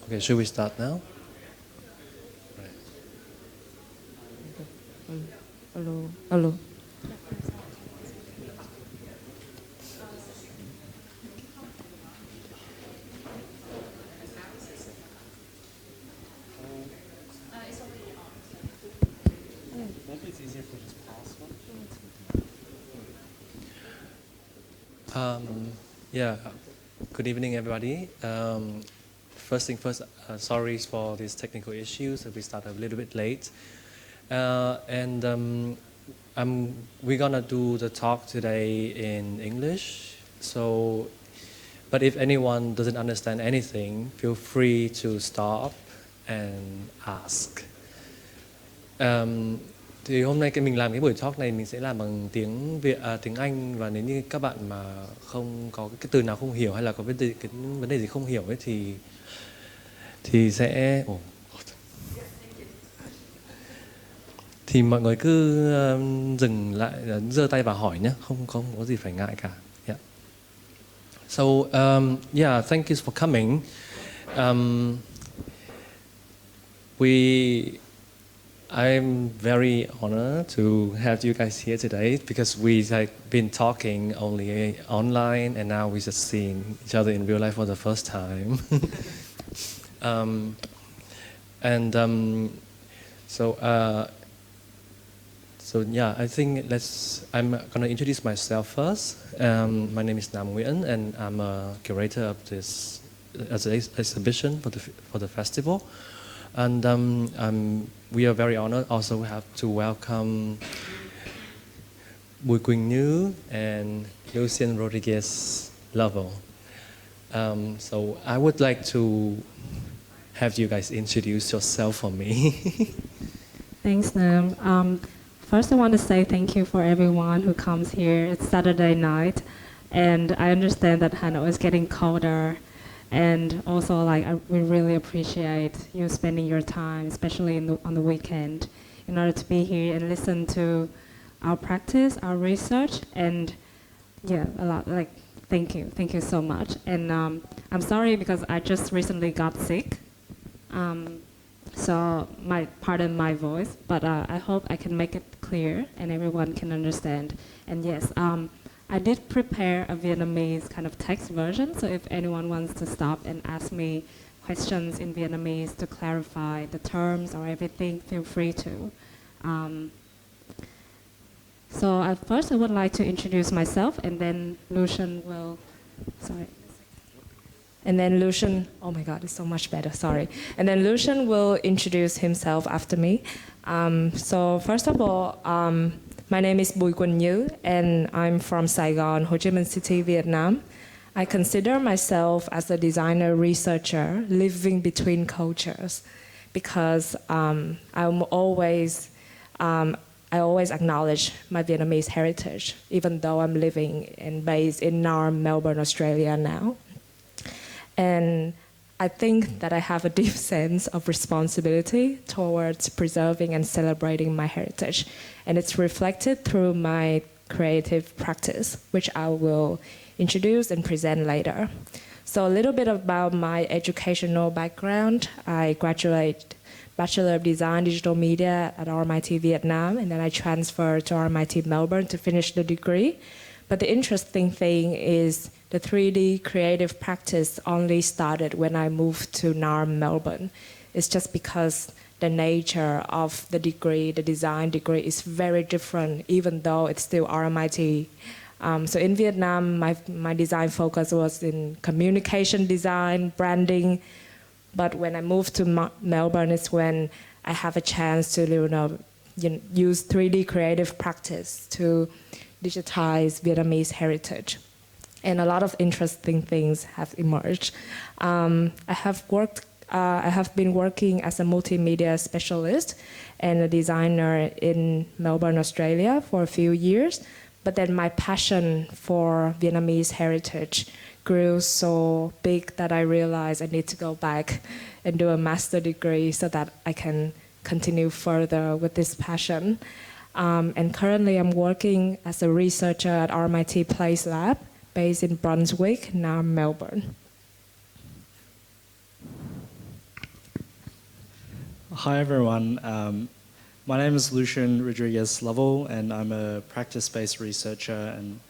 Okay, should we start now? Alo, alo. Maybe it's easier if we just pause one. Yeah, good evening, everybody. First thing first, sorry for these technical issues. We started a little bit late. We're gonna do the talk today in English. So, but if anyone doesn't understand anything, feel free to stop and ask. Thì hôm nay mình làm cái buổi talk này mình sẽ làm bằng tiếng Anh, và nếu như các bạn mà không có cái từ nào không hiểu hay là có cái vấn đề gì không hiểu ấy thì sẽ thì mọi người cứ dừng lại, giơ tay và hỏi nhé, không có gì phải ngại cả. Yeah. So yeah, thank you for coming. I'm very honored to have you guys here today because we've been talking only online and now we just seeing each other in real life for the first time. So yeah, I think I'm gonna introduce myself first. My name is Nam Nguyễn and I'm a curator of this exhibition for the festival. And we are very honored also have to welcome Bùi Quỳnh Như and Lucian Rodriguez Lovell. So I would like to have you guys introduce yourself for me. Thanks, Nam. First, I want to say thank you for everyone who comes here. It's Saturday night, and I understand that Hanoi is getting colder. And also, we really appreciate you spending your time, especially on the weekend, in order to be here and listen to our practice, our research, and yeah, a lot. Thank you so much. And I'm sorry because I just recently got sick, so pardon my voice, but I hope I can make it clear and everyone can understand. And yes. I did prepare a Vietnamese kind of text version, so if anyone wants to stop and ask me questions in Vietnamese to clarify the terms or everything, feel free to. So first I would like to introduce myself, and then Lucian will, oh my God, it's so much better, sorry. And then Lucian will introduce himself after me. So first of all, my name is Bùi Quỳnh Như, and I'm from Saigon, Ho Chi Minh City, Vietnam. I consider myself as a designer researcher living between cultures because I always acknowledge my Vietnamese heritage, even though I'm living and based in Melbourne, Australia now. And I think that I have a deep sense of responsibility towards preserving and celebrating my heritage. And it's reflected through my creative practice, which I will introduce and present later. So a little bit about my educational background. I graduated Bachelor of Design Digital Media at RMIT Vietnam, and then I transferred to RMIT Melbourne to finish the degree. But the interesting thing is the 3D creative practice only started when I moved to Melbourne. It's just because the nature of the degree, the design degree, is very different, even though it's still RMIT. So in Vietnam, my design focus was in communication design, branding. But when I moved to Melbourne, it's when I have a chance to use 3D creative practice to digitize Vietnamese heritage. And a lot of interesting things have emerged. I have been working as a multimedia specialist and a designer in Melbourne, Australia for a few years. But then my passion for Vietnamese heritage grew so big that I realized I need to go back and do a master degree so that I can continue further with this passion. And currently I'm working as a researcher at RMIT Place Lab, based in Brunswick, now Melbourne. Hi everyone. My name is Lucian Rodriguez Lovell, and I'm a practice-based researcher. And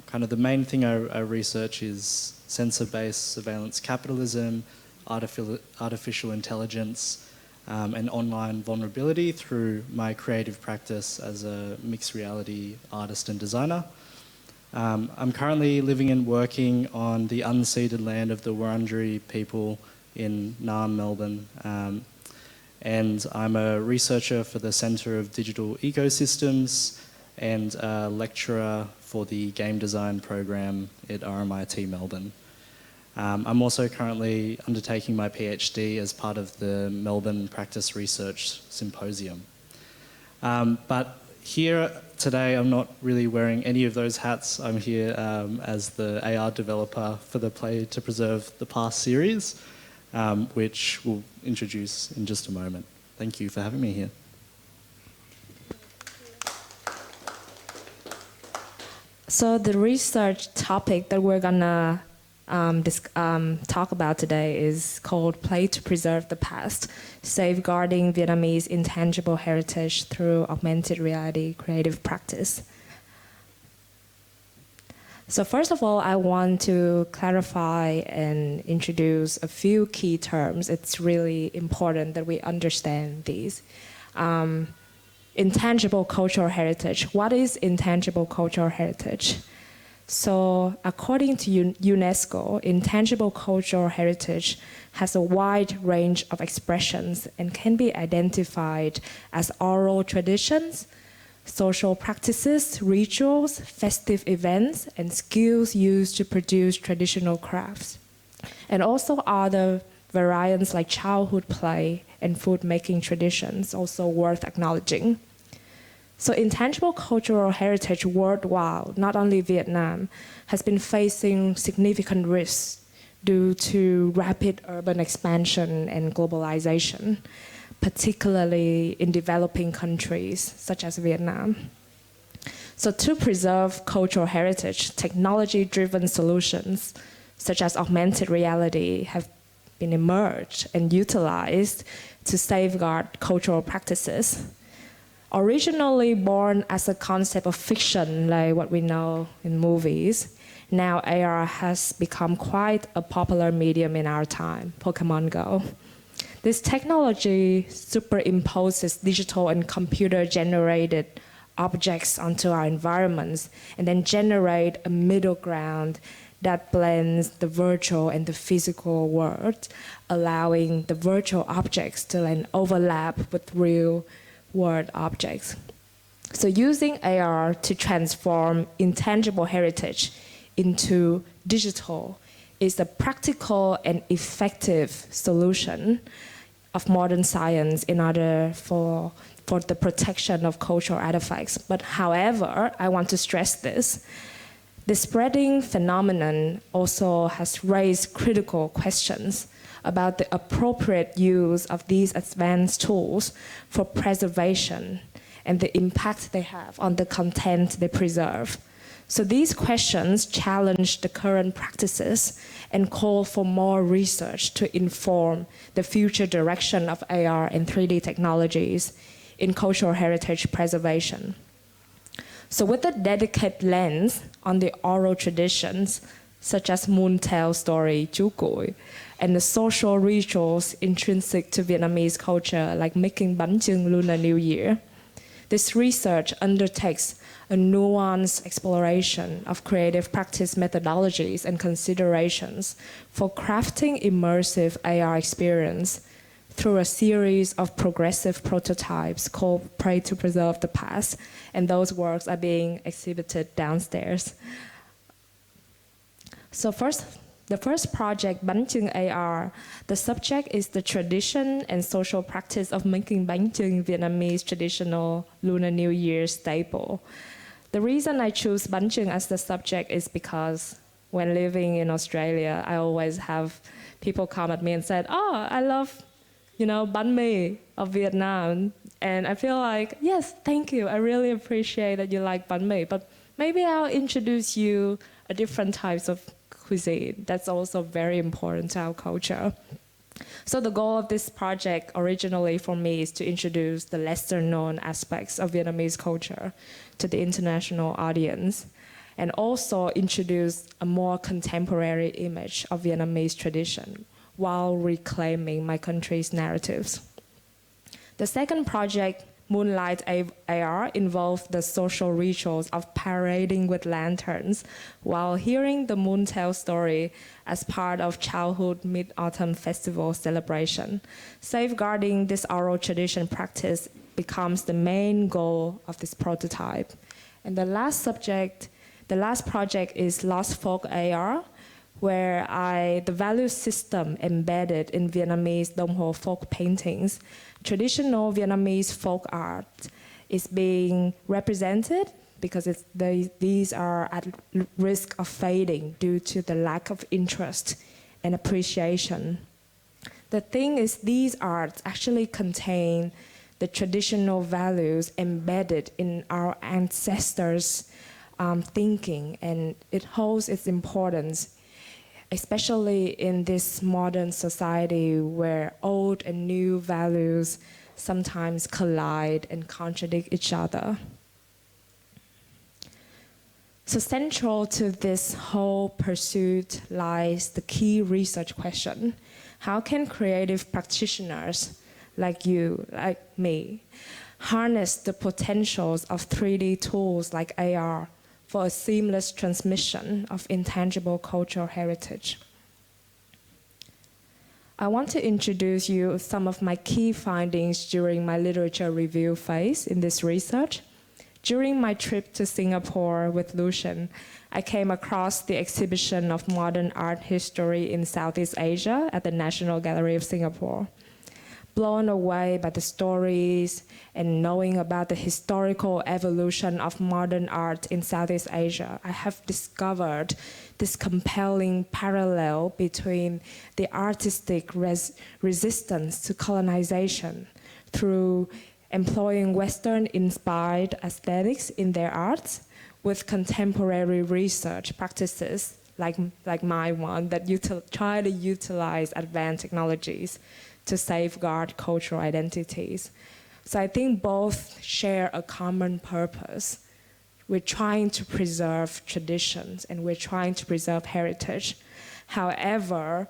kind of the main thing I research is sensor-based surveillance capitalism, artificial intelligence, and online vulnerability through my creative practice as a mixed reality artist and designer. I'm currently living and working on the unceded land of the Wurundjeri people in Naarm, Melbourne. And I'm a researcher for the Centre of Digital Ecosystems and a lecturer for the game design program at RMIT Melbourne. I'm also currently undertaking my PhD as part of the Melbourne Practice Research Symposium. But here today I'm not really wearing any of those hats. I'm here as the AR developer for the Play to Preserve the Past series, which we'll introduce in just a moment. Thank you for having me here. So the research topic that we're gonna talk about today is called Play to Preserve the Past, Safeguarding Vietnamese Intangible Heritage Through Augmented Reality Creative Practice. So first of all, I want to clarify and introduce a few key terms. It's really important that we understand these. Intangible cultural heritage. What is intangible cultural heritage? So according to UNESCO, intangible cultural heritage has a wide range of expressions and can be identified as oral traditions, social practices, rituals, festive events, and skills used to produce traditional crafts. And also other variants like childhood play and food-making traditions, also worth acknowledging. So intangible cultural heritage worldwide, not only Vietnam, has been facing significant risks due to rapid urban expansion and globalization, particularly in developing countries such as Vietnam. So to preserve cultural heritage, technology-driven solutions such as augmented reality have been emerged and utilized to safeguard cultural practices. Originally born as a concept of fiction, like what we know in movies, now AR has become quite a popular medium in our time, Pokemon Go. This technology superimposes digital and computer-generated objects onto our environments and then generate a middle ground that blends the virtual and the physical world, allowing the virtual objects to then overlap with real world objects. So using AR to transform intangible heritage into digital is a practical and effective solution of modern science in order for the protection of cultural artifacts. But however, I want to stress this, the spreading phenomenon also has raised critical questions about the appropriate use of these advanced tools for preservation and the impact they have on the content they preserve. So these questions challenge the current practices and call for more research to inform the future direction of AR and 3D technologies in cultural heritage preservation. So with a dedicated lens on the oral traditions, such as Moon Tale story, Chú Cuội, and the social rituals intrinsic to Vietnamese culture, like making bánh chưng Lunar New Year, this research undertakes a nuanced exploration of creative practice methodologies and considerations for crafting immersive AR experience through a series of progressive prototypes called Play to Preserve the Past, and those works are being exhibited downstairs. So the first project, Bánh Chưng AR, the subject is the tradition and social practice of making bánh chưng, Vietnamese traditional Lunar New Year staple. The reason I choose bánh chưng as the subject is because when living in Australia, I always have people come at me and said, "Oh, I love, bánh mì of Vietnam." And I feel like, yes, thank you. I really appreciate that you like bánh mì, but maybe I'll introduce you a different types of cuisine. That's also very important to our culture. So the goal of this project originally for me is to introduce the lesser known aspects of Vietnamese culture to the international audience, and also introduce a more contemporary image of Vietnamese tradition while reclaiming my country's narratives. The second project, Moonlight AR, involved the social rituals of parading with lanterns while hearing the moon tell story as part of childhood Mid-Autumn Festival celebration. Safeguarding this oral tradition practice becomes the main goal of this prototype. And the last project is Lost Folk AR, where the value system embedded in Vietnamese Dong Ho folk paintings, traditional Vietnamese folk art, is being represented because these are at risk of fading due to the lack of interest and appreciation. The thing is, these arts actually contain the traditional values embedded in our ancestors' thinking, and it holds its importance, especially in this modern society where old and new values sometimes collide and contradict each other. So central to this whole pursuit lies the key research question: how can creative practitioners like you, like me, harness the potentials of 3D tools like AR for a seamless transmission of intangible cultural heritage? I want to introduce you some of my key findings during my literature review phase in this research. During my trip to Singapore with Lucian, I came across the exhibition of modern art history in Southeast Asia at the National Gallery of Singapore. Blown away by the stories and knowing about the historical evolution of modern art in Southeast Asia, I have discovered this compelling parallel between the artistic resistance to colonization through employing Western-inspired aesthetics in their arts with contemporary research practices like my one that try to utilize advanced technologies to safeguard cultural identities. So I think both share a common purpose. We're trying to preserve traditions and we're trying to preserve heritage. However,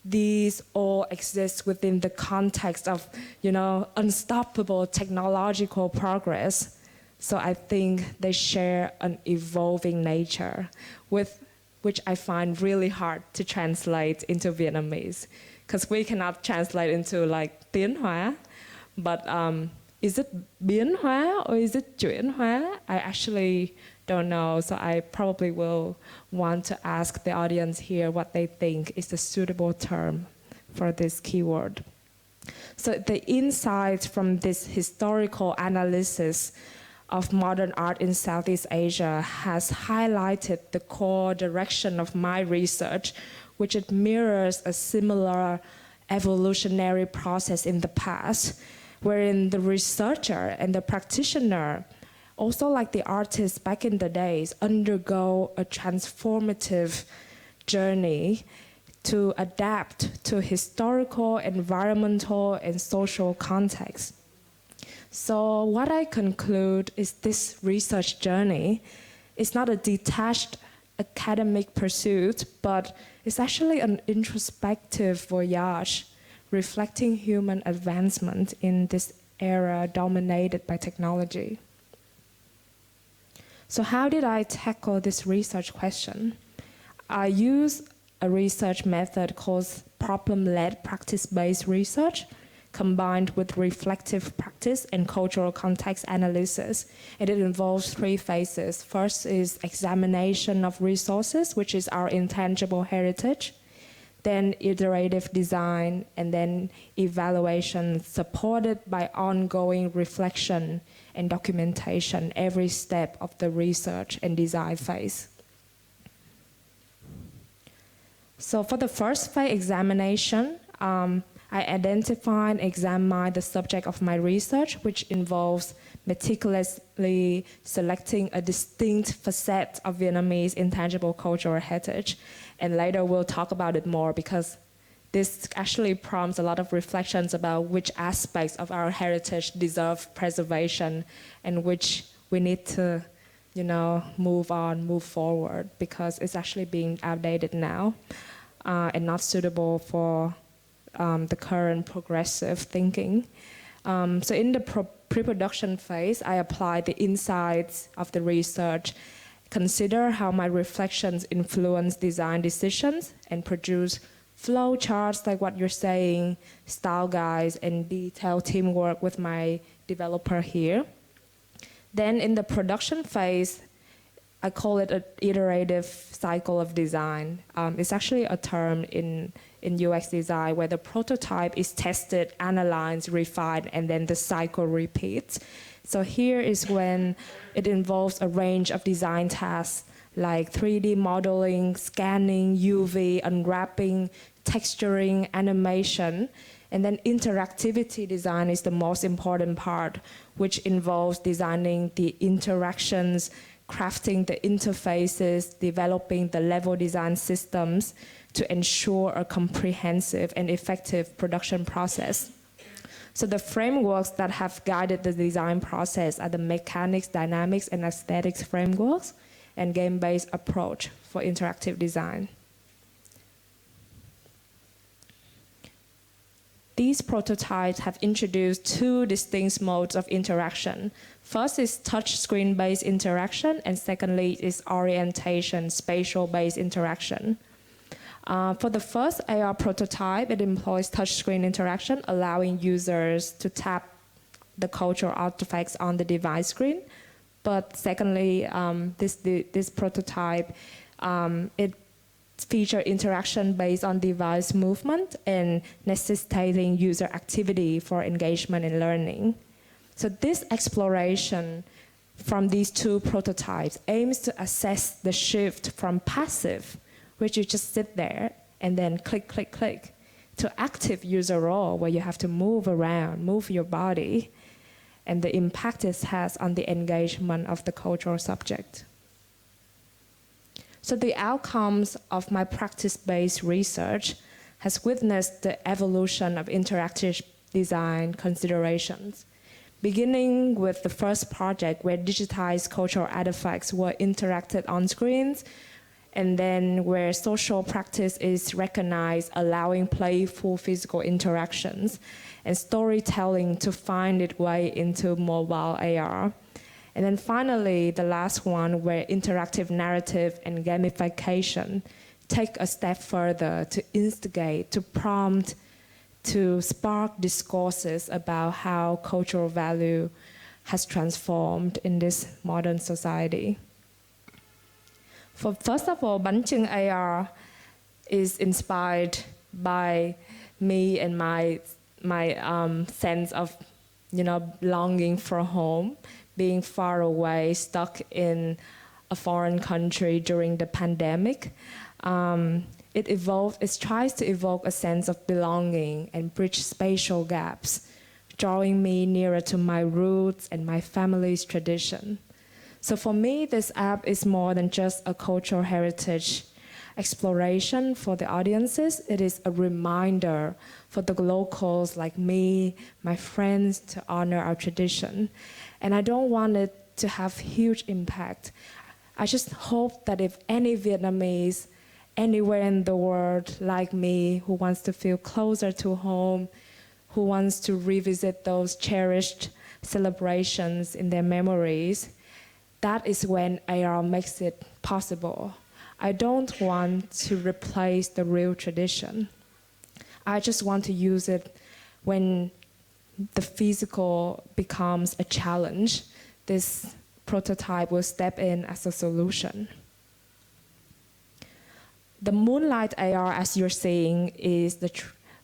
these all exist within the context of, unstoppable technological progress. So I think they share an evolving nature, which I find really hard to translate into Vietnamese, because we cannot translate into like tiến hóa, but is it biến hóa or is it chuyển hóa? I actually don't know, so I probably will want to ask the audience here what they think is the suitable term for this keyword. So the insights from this historical analysis of modern art in Southeast Asia has highlighted the core direction of my research, which it mirrors a similar evolutionary process in the past, wherein the researcher and the practitioner, also like the artists back in the days, undergo a transformative journey to adapt to historical, environmental, and social contexts. So what I conclude is this research journey is not a detached academic pursuit, but it's actually an introspective voyage reflecting human advancement in this era dominated by technology. So how did I tackle this research question? I use a research method called problem-led practice-based research, combined with reflective practice and cultural context analysis. And it involves 3 phases. First is examination of resources, which is our intangible heritage. Then iterative design, and then evaluation supported by ongoing reflection and documentation every step of the research and design phase. So for the first phase examination, I identify and examine the subject of my research, which involves meticulously selecting a distinct facet of Vietnamese intangible cultural heritage. And later we'll talk about it more because this actually prompts a lot of reflections about which aspects of our heritage deserve preservation and which we need to, move on, move forward, because it's actually being outdated now and not suitable for the current progressive thinking. So in the pre-production phase, I applied the insights of the research, consider how my reflections influence design decisions, and produce flow charts like what you're saying, style guides, and detailed teamwork with my developer here. Then in the production phase, I call it an iterative cycle of design. It's actually a term in UX design where the prototype is tested, analyzed, refined, and then the cycle repeats. So here is when it involves a range of design tasks like 3D modeling, scanning, UV, unwrapping, texturing, animation. And then interactivity design is the most important part, which involves designing the interactions, crafting the interfaces, developing the level design systems to ensure a comprehensive and effective production process. So the frameworks that have guided the design process are the mechanics, dynamics, and aesthetics frameworks and game-based approach for interactive design. These prototypes have introduced two distinct modes of interaction. First is touchscreen-based interaction, and secondly is orientation, spatial-based interaction. For the first AR prototype, it employs touchscreen interaction, allowing users to tap the cultural artifacts on the device screen. But secondly, this prototype, it feature interaction based on device movement and necessitating user activity for engagement and learning. So this exploration from these two prototypes aims to assess the shift from passive, which you just sit there and then click, click, click, to active user role where you have to move around, move your body, and the impact it has on the engagement of the cultural subject. So the outcomes of my practice-based research has witnessed the evolution of interactive design considerations, beginning with the first project where digitized cultural artifacts were interacted on screens, and then where social practice is recognized, allowing playful physical interactions, and storytelling to find its way into mobile AR. And then finally, the last one, where interactive narrative and gamification take a step further to instigate, to prompt, to spark discourses about how cultural value has transformed in this modern society. First of all, Bánh Chưng AR is inspired by me and my sense of, longing for home, being far away, stuck in a foreign country during the pandemic. It tries to evoke a sense of belonging and bridge spatial gaps, drawing me nearer to my roots and my family's tradition. So for me, this app is more than just a cultural heritage exploration for the audiences. It is a reminder for the locals like me, my friends, to honor our tradition. And I don't want it to have huge impact. I just hope that if any Vietnamese anywhere in the world like me who wants to feel closer to home, who wants to revisit those cherished celebrations in their memories, that is when AR makes it possible. I don't want to replace the real tradition. I just want to use it when the physical becomes a challenge. This prototype will step in as a solution. The Moonlight AR, as you're seeing, is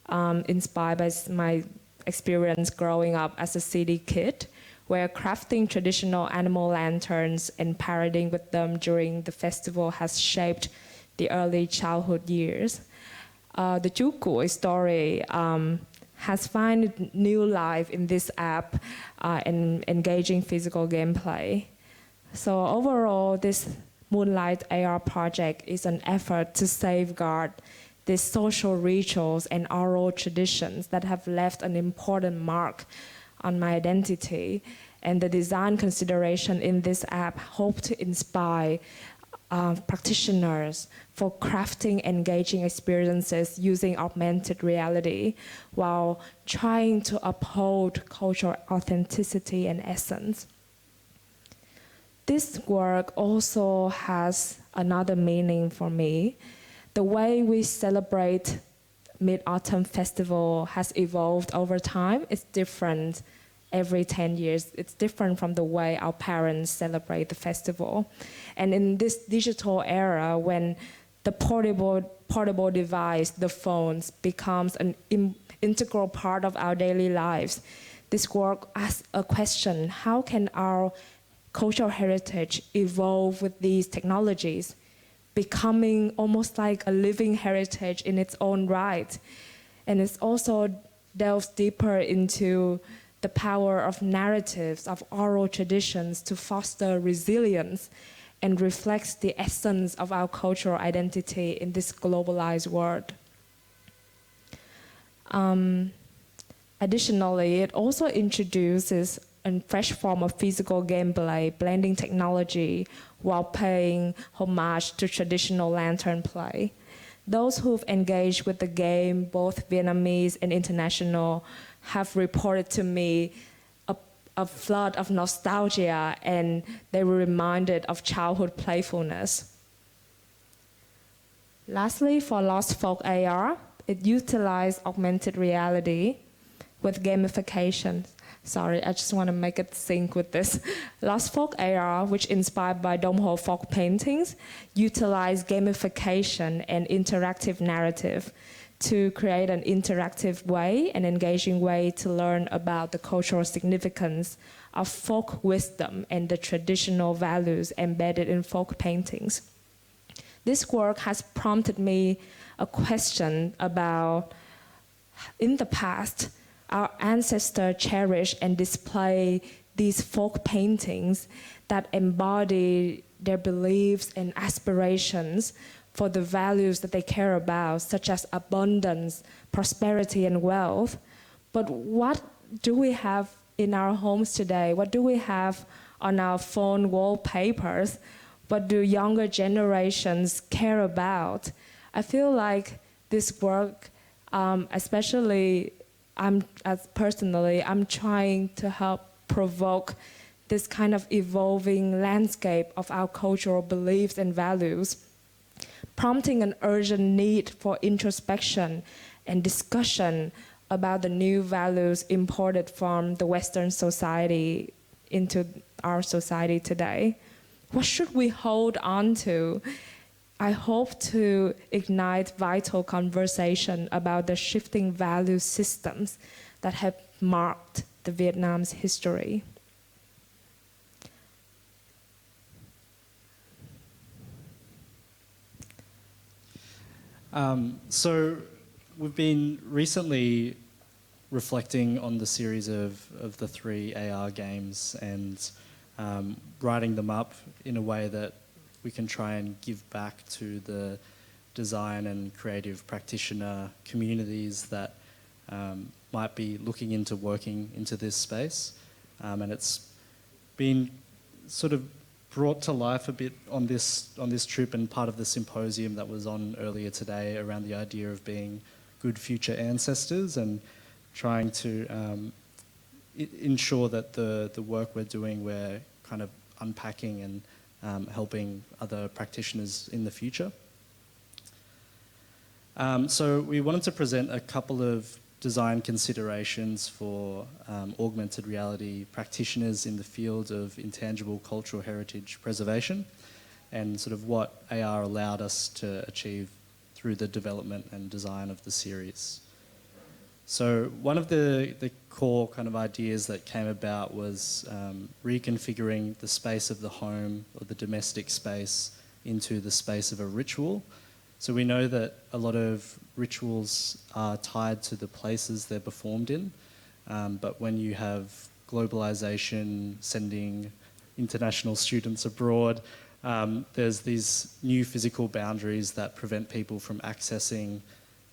inspired by my experience growing up as a city kid, where crafting traditional animal lanterns and parading with them during the festival has shaped the early childhood years. The Chú Cuội story has found new life in this app and engaging physical gameplay. So overall, this Moonlight AR project is an effort to safeguard these social rituals and oral traditions that have left an important mark on my identity. And the design consideration in this app hope to inspire practitioners for crafting engaging experiences using augmented reality while trying to uphold cultural authenticity and essence. This work also has another meaning for me. The way we celebrate Mid-Autumn Festival has evolved over time. It's different every 10 years. It's different from the way our parents celebrate the festival. And in this digital era, when the portable device, the phones, becomes an integral part of our daily lives, this work asks a question: how can our cultural heritage evolve with these technologies, becoming almost like a living heritage in its own right? And it also delves deeper into the power of narratives, of oral traditions to foster resilience and reflects the essence of our cultural identity in this globalized world. Additionally, it also introduces a fresh form of physical gameplay, blending technology while paying homage to traditional lantern play. Those who've engaged with the game, both Vietnamese and international, have reported to me a flood of nostalgia, and they were reminded of childhood playfulness. Lastly, for Lost Folk AR, it utilized augmented reality with gamification. Sorry, I just want to make it sync with this. Lost Folk AR, which inspired by Dong Ho folk paintings, utilized gamification and interactive narrative to create an interactive way, an engaging way to learn about the cultural significance of folk wisdom and the traditional values embedded in folk paintings. This work has prompted me a question about, in the past, our ancestors cherish and display these folk paintings that embody their beliefs and aspirations for the values that they care about, such as abundance, prosperity, and wealth. But what do we have in our homes today? What do we have on our phone wallpapers? What do younger generations care about? I feel like this work, especially I'm trying to help provoke this kind of evolving landscape of our cultural beliefs and values, prompting an urgent need for introspection and discussion about the new values imported from the Western society into our society today. What should we hold on to? I hope to ignite vital conversation about the shifting value systems that have marked the Vietnam's history. So we've been recently reflecting on the series of the 3 AR games and writing them up in a way that we can try and give back to the design and creative practitioner communities that might be looking into working into this space. And it's been sort of brought to life a bit on this trip and part of the symposium that was on earlier today around the idea of being good future ancestors and trying to ensure that the work we're doing, we're kind of unpacking and helping other practitioners in the future. So we wanted to present a couple of design considerations for augmented reality practitioners in the field of intangible cultural heritage preservation and sort of what AR allowed us to achieve through the development and design of the series. So one of the core kind of ideas that came about was reconfiguring the space of the home or the domestic space into the space of a ritual. So we know that a lot of rituals are tied to the places they're performed in, but when you have globalization, sending international students abroad, there's these new physical boundaries that prevent people from accessing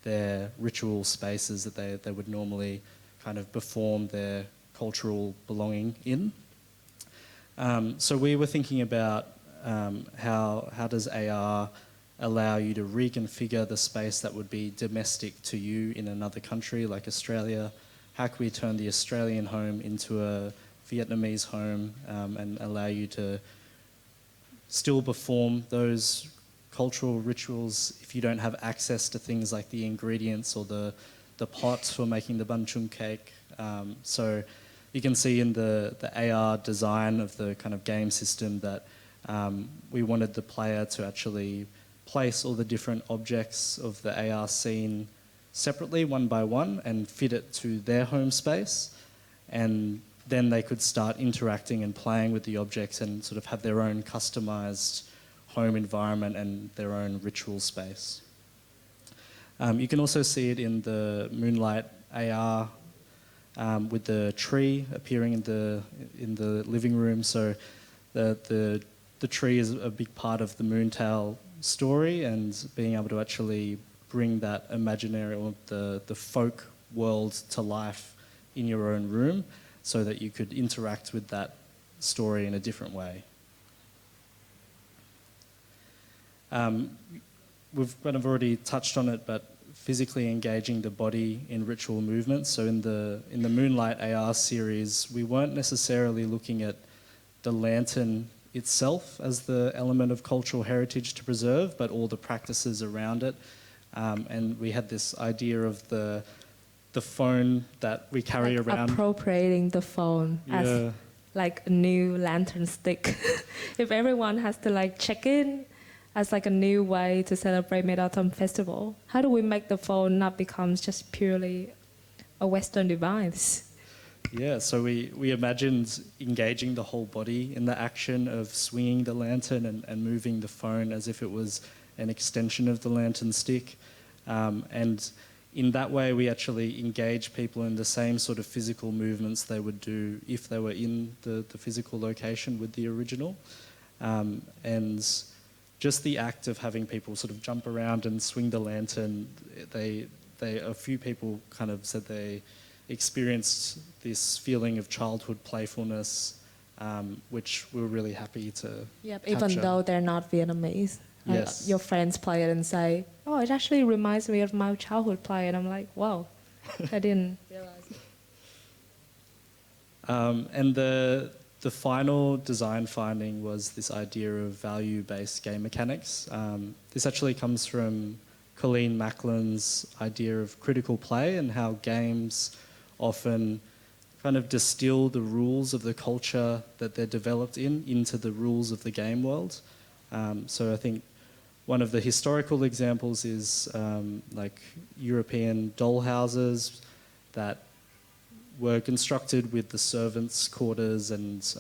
their ritual spaces that they would normally kind of perform their cultural belonging in. So we were thinking about how does AR allow you to reconfigure the space that would be domestic to you in another country like Australia? How can we turn the Australian home into a Vietnamese home and allow you to still perform those cultural rituals if you don't have access to things like the ingredients or the pots for making the bun chung cake? So you can see in the AR design of the kind of game system that we wanted the player to actually place all the different objects of the AR scene separately, one by one, and fit it to their home space. And then they could start interacting and playing with the objects and sort of have their own customized home environment and their own ritual space. You can also see it in the Moonlight AR with the tree appearing in the living room. So the tree is a big part of the Moontail story, and being able to actually bring that imaginary or the folk world to life in your own room so that you could interact with that story in a different way. We've kind of already touched on it, but physically engaging the body in ritual movements. So in the Moonlight AR series, we weren't necessarily looking at the lantern itself as the element of cultural heritage to preserve, but all the practices around it. And we had this idea of the phone that we carry like around. Appropriating the phone as like a new lantern stick. If everyone has to like check in as like a new way to celebrate Mid-Autumn Festival, how do we make the phone not become just purely a Western device? Yeah, so we imagined engaging the whole body in the action of swinging the lantern and moving the phone as if it was an extension of the lantern stick. And in that way, we actually engage people in the same sort of physical movements they would do if they were in the physical location with the original. And just the act of having people sort of jump around and swing the lantern, a few people kind of said they experienced this feeling of childhood playfulness, which we were really happy to Yep, capture. even though they're not Vietnamese. Yes. Your friends play it and say, oh, it actually reminds me of my childhood play. And I'm like, wow, I didn't realize it. And the final design finding was this idea of value-based game mechanics. This actually comes from Colleen Macklin's idea of critical play and how games often kind of distill the rules of the culture that they're developed into the rules of the game world. So I think one of the historical examples is like European doll houses that were constructed with the servants' quarters and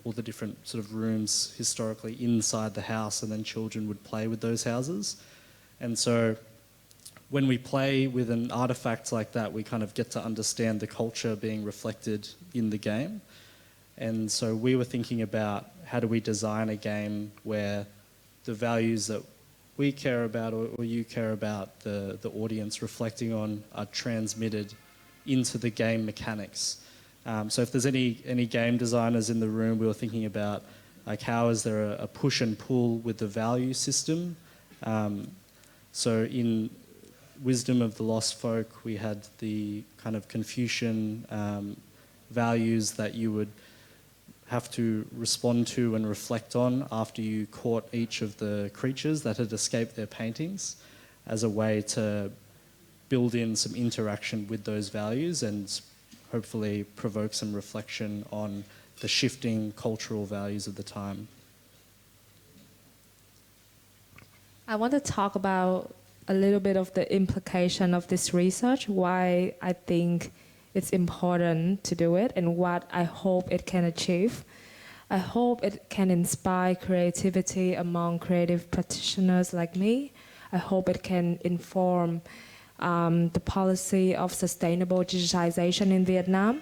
all the different sort of rooms historically inside the house, and then children would play with those houses. And so when we play with an artifact like that, we kind of get to understand the culture being reflected in the game. And so we were thinking about how do we design a game where the values that we care about or you care about, the audience reflecting on, are transmitted into the game mechanics. So if there's any game designers in the room, we were thinking about like how is there a push and pull with the value system. So in Wisdom of the Lost Folk, we had the kind of Confucian values that you would have to respond to and reflect on after you caught each of the creatures that had escaped their paintings, as a way to build in some interaction with those values and hopefully provoke some reflection on the shifting cultural values of the time. I want to talk about a little bit of the implication of this research, why I think it's important to do it, and what I hope it can achieve. I hope it can inspire creativity among creative practitioners like me. I hope it can inform the policy of sustainable digitization in Vietnam,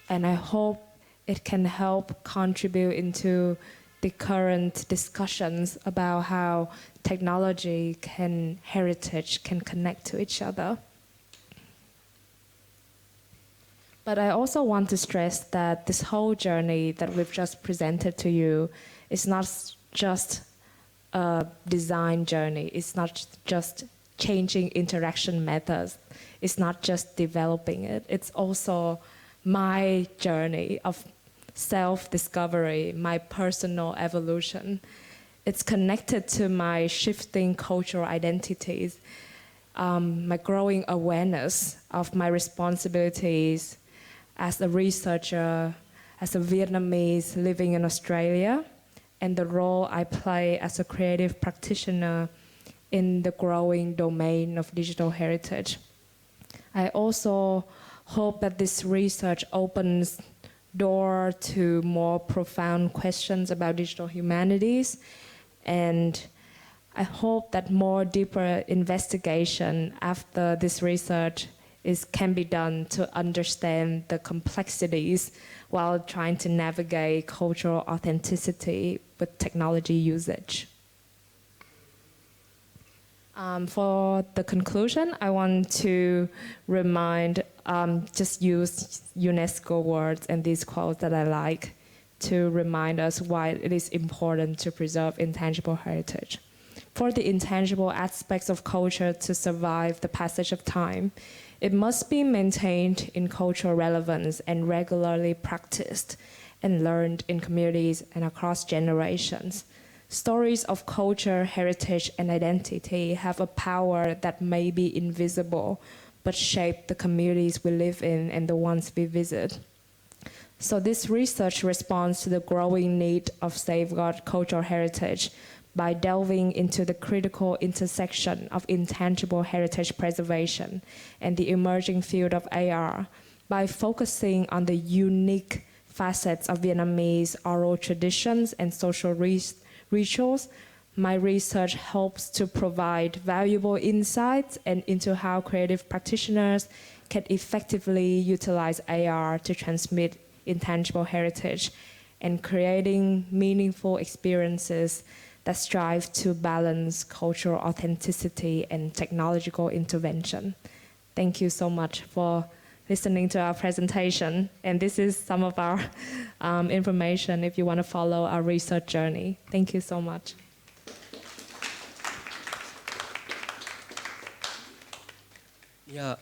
and I hope it can help contribute into the current discussions about how technology and heritage can connect to each other. But I also want to stress that this whole journey that we've just presented to you is not just a design journey. It's not just changing interaction methods. It's not just developing it. It's also my journey of self-discovery, my personal evolution. It's connected to my shifting cultural identities, my growing awareness of my responsibilities as a researcher, as a Vietnamese living in Australia, and the role I play as a creative practitioner in the growing domain of digital heritage. I also hope that this research opens door to more profound questions about digital humanities, and I hope that more deeper investigation after this research can be done to understand the complexities while trying to navigate cultural authenticity with technology usage. For the conclusion, I want to just use UNESCO words and these quotes that I like to remind us why it is important to preserve intangible heritage. For the intangible aspects of culture to survive the passage of time, it must be maintained in cultural relevance and regularly practiced and learned in communities and across generations. Stories of culture, heritage, and identity have a power that may be invisible, but shape the communities we live in and the ones we visit. So this research responds to the growing need of safeguard cultural heritage by delving into the critical intersection of intangible heritage preservation and the emerging field of AR, by focusing on the unique facets of Vietnamese oral traditions and social rituals. My research helps to provide valuable insights into how creative practitioners can effectively utilize AR to transmit intangible heritage and creating meaningful experiences that strive to balance cultural authenticity and technological intervention. Thank you so much for listening to our presentation. And this is some of our information if you want to follow our research journey. Thank you so much. Yeah,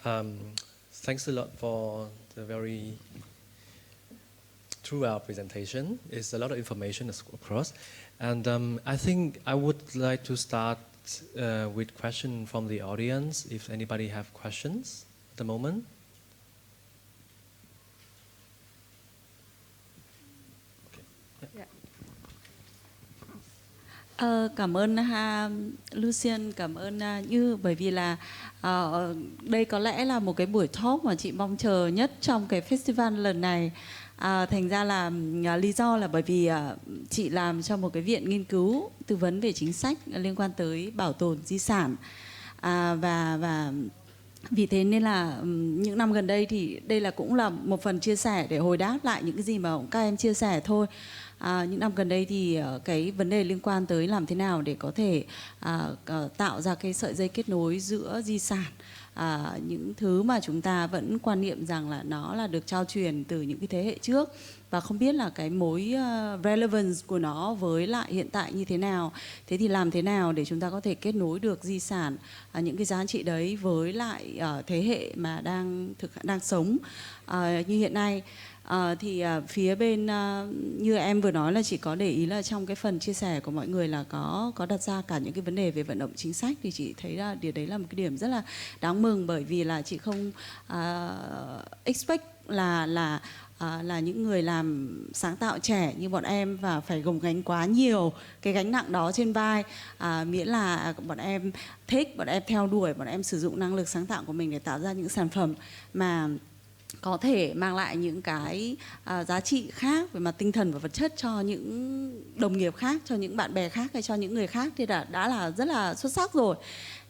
thanks a lot for the very throughout presentation. It's a lot of information across. And I think I would like to start with questions from the audience, if anybody have questions at the moment. Cảm ơn Lucian, cảm ơn Như, bởi vì là đây có lẽ là một cái buổi talk mà chị mong chờ nhất trong cái festival lần này. Thành ra là lý do là bởi vì chị làm cho một cái viện nghiên cứu tư vấn về chính sách liên quan tới bảo tồn di sản, và vì thế nên là những năm gần đây thì đây là cũng là một phần chia sẻ để hồi đáp lại những cái gì mà các em chia sẻ thôi. Những năm gần đây thì cái vấn đề liên quan tới làm thế nào để có thể tạo ra cái sợi dây kết nối giữa di sản, những thứ mà chúng ta vẫn quan niệm rằng là nó là được trao truyền từ những cái thế hệ trước, và không biết là cái mối relevance của nó với lại hiện tại như thế nào. Thế thì làm thế nào để chúng ta có thể kết nối được di sản, những cái giá trị đấy với lại thế hệ mà đang sống như hiện nay. Thì phía bên như em vừa nói là chị có để ý là trong cái phần chia sẻ của mọi người là có đặt ra cả những cái vấn đề về vận động chính sách, thì chị thấy là điều đấy là một cái điểm rất là đáng mừng, bởi vì là chị không expect là những người làm sáng tạo trẻ như bọn em và phải gồng gánh quá nhiều cái gánh nặng đó trên vai, miễn là bọn em thích, bọn em theo đuổi, bọn em sử dụng năng lực sáng tạo của mình để tạo ra những sản phẩm mà có thể mang lại những cái giá trị khác về mặt tinh thần và vật chất cho những đồng nghiệp khác, cho những bạn bè khác hay cho những người khác, thì đã là rất là xuất sắc rồi.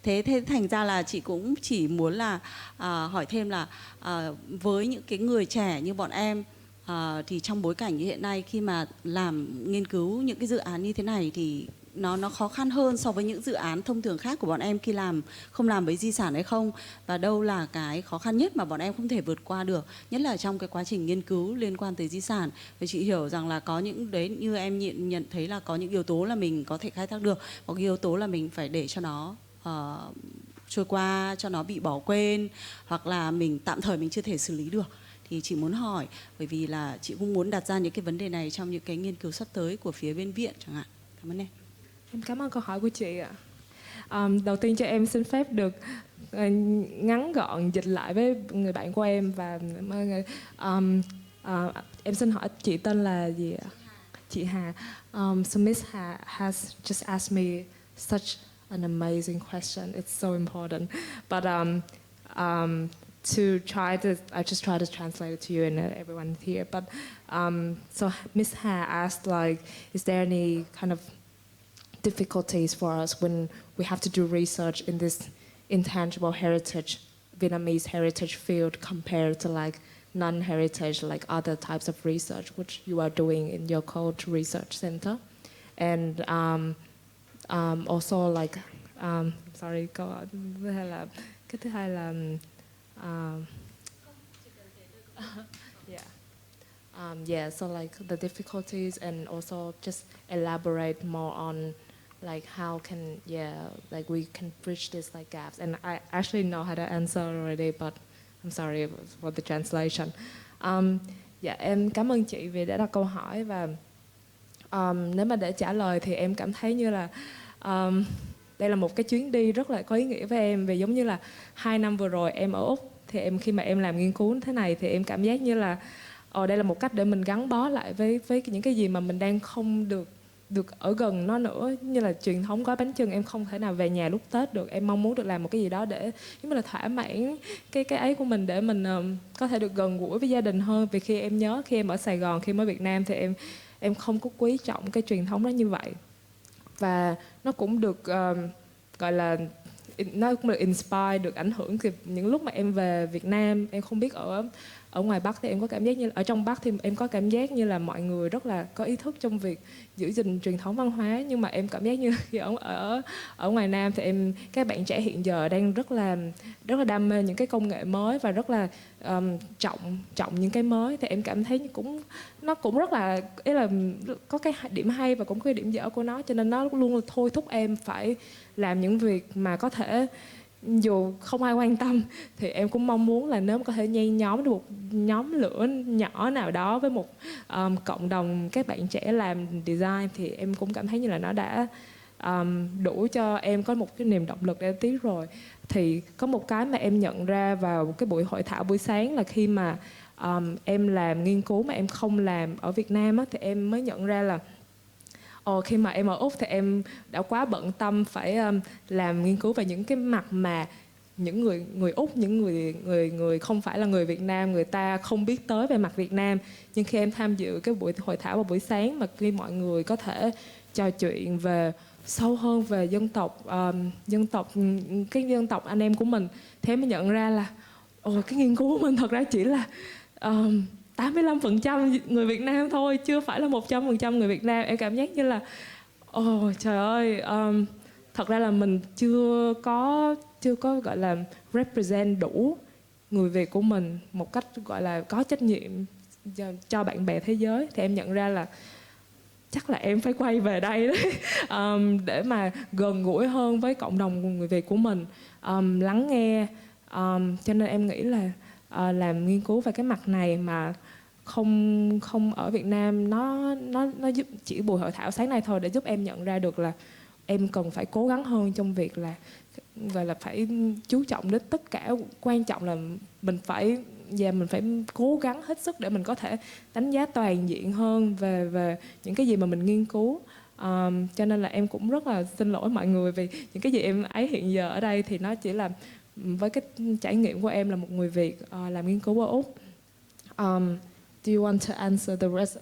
Thế thành ra là chị cũng chỉ muốn là hỏi thêm là với những cái người trẻ như bọn em, Thì trong bối cảnh như hiện nay, khi mà làm nghiên cứu những cái dự án như thế này thì nó khó khăn hơn so với những dự án thông thường khác của bọn em khi không làm với di sản hay không, và đâu là cái khó khăn nhất mà bọn em không thể vượt qua được, nhất là trong cái quá trình nghiên cứu liên quan tới di sản. Và chị hiểu rằng là có những đấy, như em nhận thấy là có những yếu tố là mình có thể khai thác được, có cái yếu tố là mình phải để cho nó trôi qua, cho nó bị bỏ quên, hoặc là mình tạm thời mình chưa thể xử lý được. Thì chị muốn hỏi, bởi vì là chị cũng muốn đặt ra những cái vấn đề này trong những cái nghiên cứu sắp tới của phía bên viện chẳng hạn. Cảm ơn em. Em cảm ơn câu hỏi của chị ạ. Đầu tiên cho em xin phép được ngắn gọn dịch lại với người bạn của em và em xin hỏi chị tên là gì ạ? Chị Hà. So Miss Hà has just asked me such an amazing question. It's so important, but I just try to translate it to you and everyone here. But so Miss Hà asked, like, is there any kind of difficulties for us when we have to do research in this intangible heritage, Vietnamese heritage field, compared to like non-heritage, like other types of research which you are doing in your Culture Research Center, and also like sorry, câu hỏi thứ hai là yeah, so like the difficulties, and also just elaborate more on like how can like we can bridge this like gaps. And I actually know how to answer already, but I'm sorry for the translation. Em cảm ơn chị vì đã đặt câu hỏi, và nếu mà để trả lời thì em cảm thấy như là đây là một cái chuyến đi rất là có ý nghĩa với em, vì giống như là 2 năm vừa rồi em ở Úc, thì khi mà em làm nghiên cứu thế này thì em cảm giác như là đây là một cách để mình gắn bó lại với những cái gì mà mình đang không được ở gần nó nữa. Như là truyền thống gói bánh chưng, em không thể nào về nhà lúc Tết được. Em mong muốn được làm một cái gì đó để giống như là thỏa mãn cái ấy của mình, để mình có thể được gần gũi với gia đình hơn. Vì khi em nhớ khi em ở Sài Gòn, khi em ở Việt Nam thì em không có quý trọng cái truyền thống đó như vậy. Và nó cũng được gọi là nó cũng được inspire, được ảnh hưởng từ những lúc mà em về Việt Nam. Em không biết ở ngoài Bắc thì em có cảm giác như, ở trong Bắc thì em có cảm giác như là mọi người rất là có ý thức trong việc giữ gìn truyền thống văn hóa, nhưng mà em cảm giác như khi ở ngoài Nam thì các bạn trẻ hiện giờ đang rất là đam mê những cái công nghệ mới và rất là trọng những cái mới. Thì em cảm thấy nó cũng rất là, ý là có cái điểm hay và cũng có cái điểm dở của nó, cho nên nó luôn là thôi thúc em phải làm những việc mà có thể dù không ai quan tâm, thì em cũng mong muốn là nếu mà có thể nhen nhóm được một nhóm lửa nhỏ nào đó với một cộng đồng các bạn trẻ làm design, thì em cũng cảm thấy như là nó đã đủ cho em có một cái niềm động lực để tiếp rồi. Thì có một cái mà em nhận ra vào cái buổi hội thảo buổi sáng là khi mà em làm nghiên cứu mà em không làm ở Việt Nam á, thì em mới nhận ra là khi mà em ở Úc thì em đã quá bận tâm phải làm nghiên cứu về những cái mặt mà những người Úc, những người không phải là người Việt Nam, người ta không biết tới về mặt Việt Nam. Nhưng khi em tham dự cái buổi hội thảo vào buổi sáng, mà khi mọi người có thể trò chuyện về sâu hơn về cái dân tộc anh em của mình, thì em mới nhận ra là cái nghiên cứu của mình thật ra chỉ là 85% người Việt Nam thôi, chưa phải là 100% người Việt Nam. Em cảm giác như là trời ơi, thật ra là mình chưa có gọi là represent đủ người Việt của mình một cách gọi là có trách nhiệm cho bạn bè thế giới. Thì em nhận ra là chắc là em phải quay về đây đấy để mà gần gũi hơn với cộng đồng người Việt của mình, lắng nghe. Cho nên em nghĩ là làm nghiên cứu về cái mặt này mà không ở Việt Nam, nó giúp, chỉ buổi hội thảo sáng nay thôi để giúp em nhận ra được là em cần phải cố gắng hơn trong việc là gọi là phải chú trọng đến tất cả. Quan trọng là mình phải cố gắng hết sức để mình có thể đánh giá toàn diện hơn về những cái gì mà mình nghiên cứu. Cho nên là em cũng rất là xin lỗi mọi người vì những cái gì em ấy hiện giờ ở đây thì nó chỉ là với cái trải nghiệm của em là một người Việt làm nghiên cứu ở Úc. Do you want to answer the rest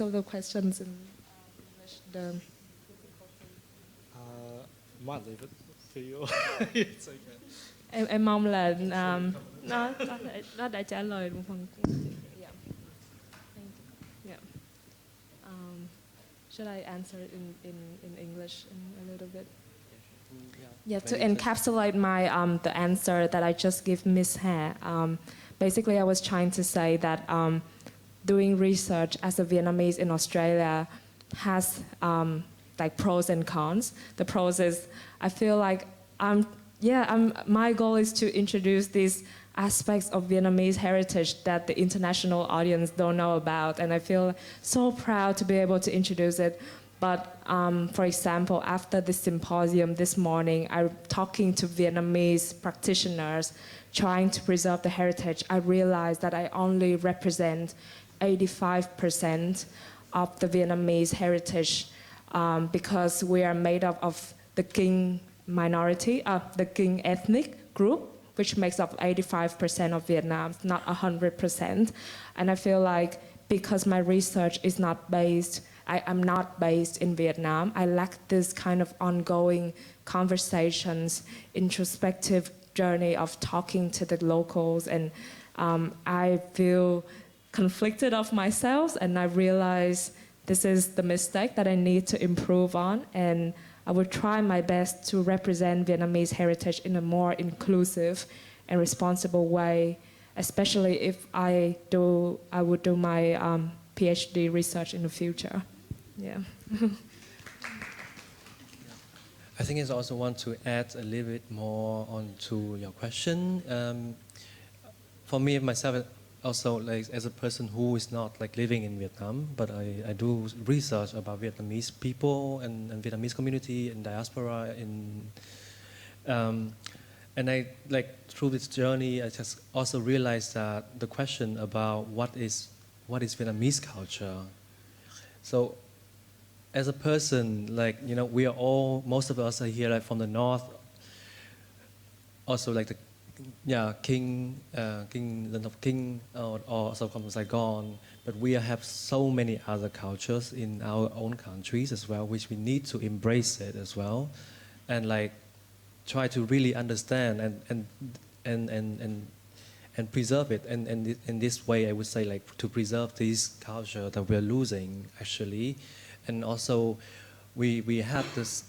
of the questions in English? Might leave it to you. It's okay. Em mong là nó đã trả lời một phần. Should I answer it in English in a little bit? Yeah, To encapsulate my the answer that I just gave Miss He, basically I was trying to say that doing research as a Vietnamese in Australia has like pros and cons. The pros is I feel like my goal is to introduce these aspects of Vietnamese heritage that the international audience don't know about, and I feel so proud to be able to introduce it. But for example, after this symposium this morning, I'm talking to Vietnamese practitioners trying to preserve the heritage. I realized that I only represent 85% of the Vietnamese heritage because we are made up of the Kinh minority, the Kinh ethnic group, which makes up 85% of Vietnam, not 100%. And I feel like because my research is not based, I'm not based in Vietnam, I lack this kind of ongoing conversations, introspective journey of talking to the locals, and I feel conflicted of myself, and I realize this is the mistake that I need to improve on, and I will try my best to represent Vietnamese heritage in a more inclusive and responsible way, especially if I would do my PhD research in the future. Yeah. I think I also want to add a little bit more onto your question. For me, myself, also like as a person who is not like living in Vietnam, but I do research about Vietnamese people and Vietnamese community and diaspora and I like through this journey I just also realized that the question about what is Vietnamese culture. So as a person, like, you know, we are all, most of us are here like from the north, also like the kingdom of King, or also from Saigon, but we have so many other cultures in our own countries as well, which we need to embrace it as well, and like try to really understand and preserve it. And in this way, I would say like to preserve this culture that we're losing actually, and also we have this.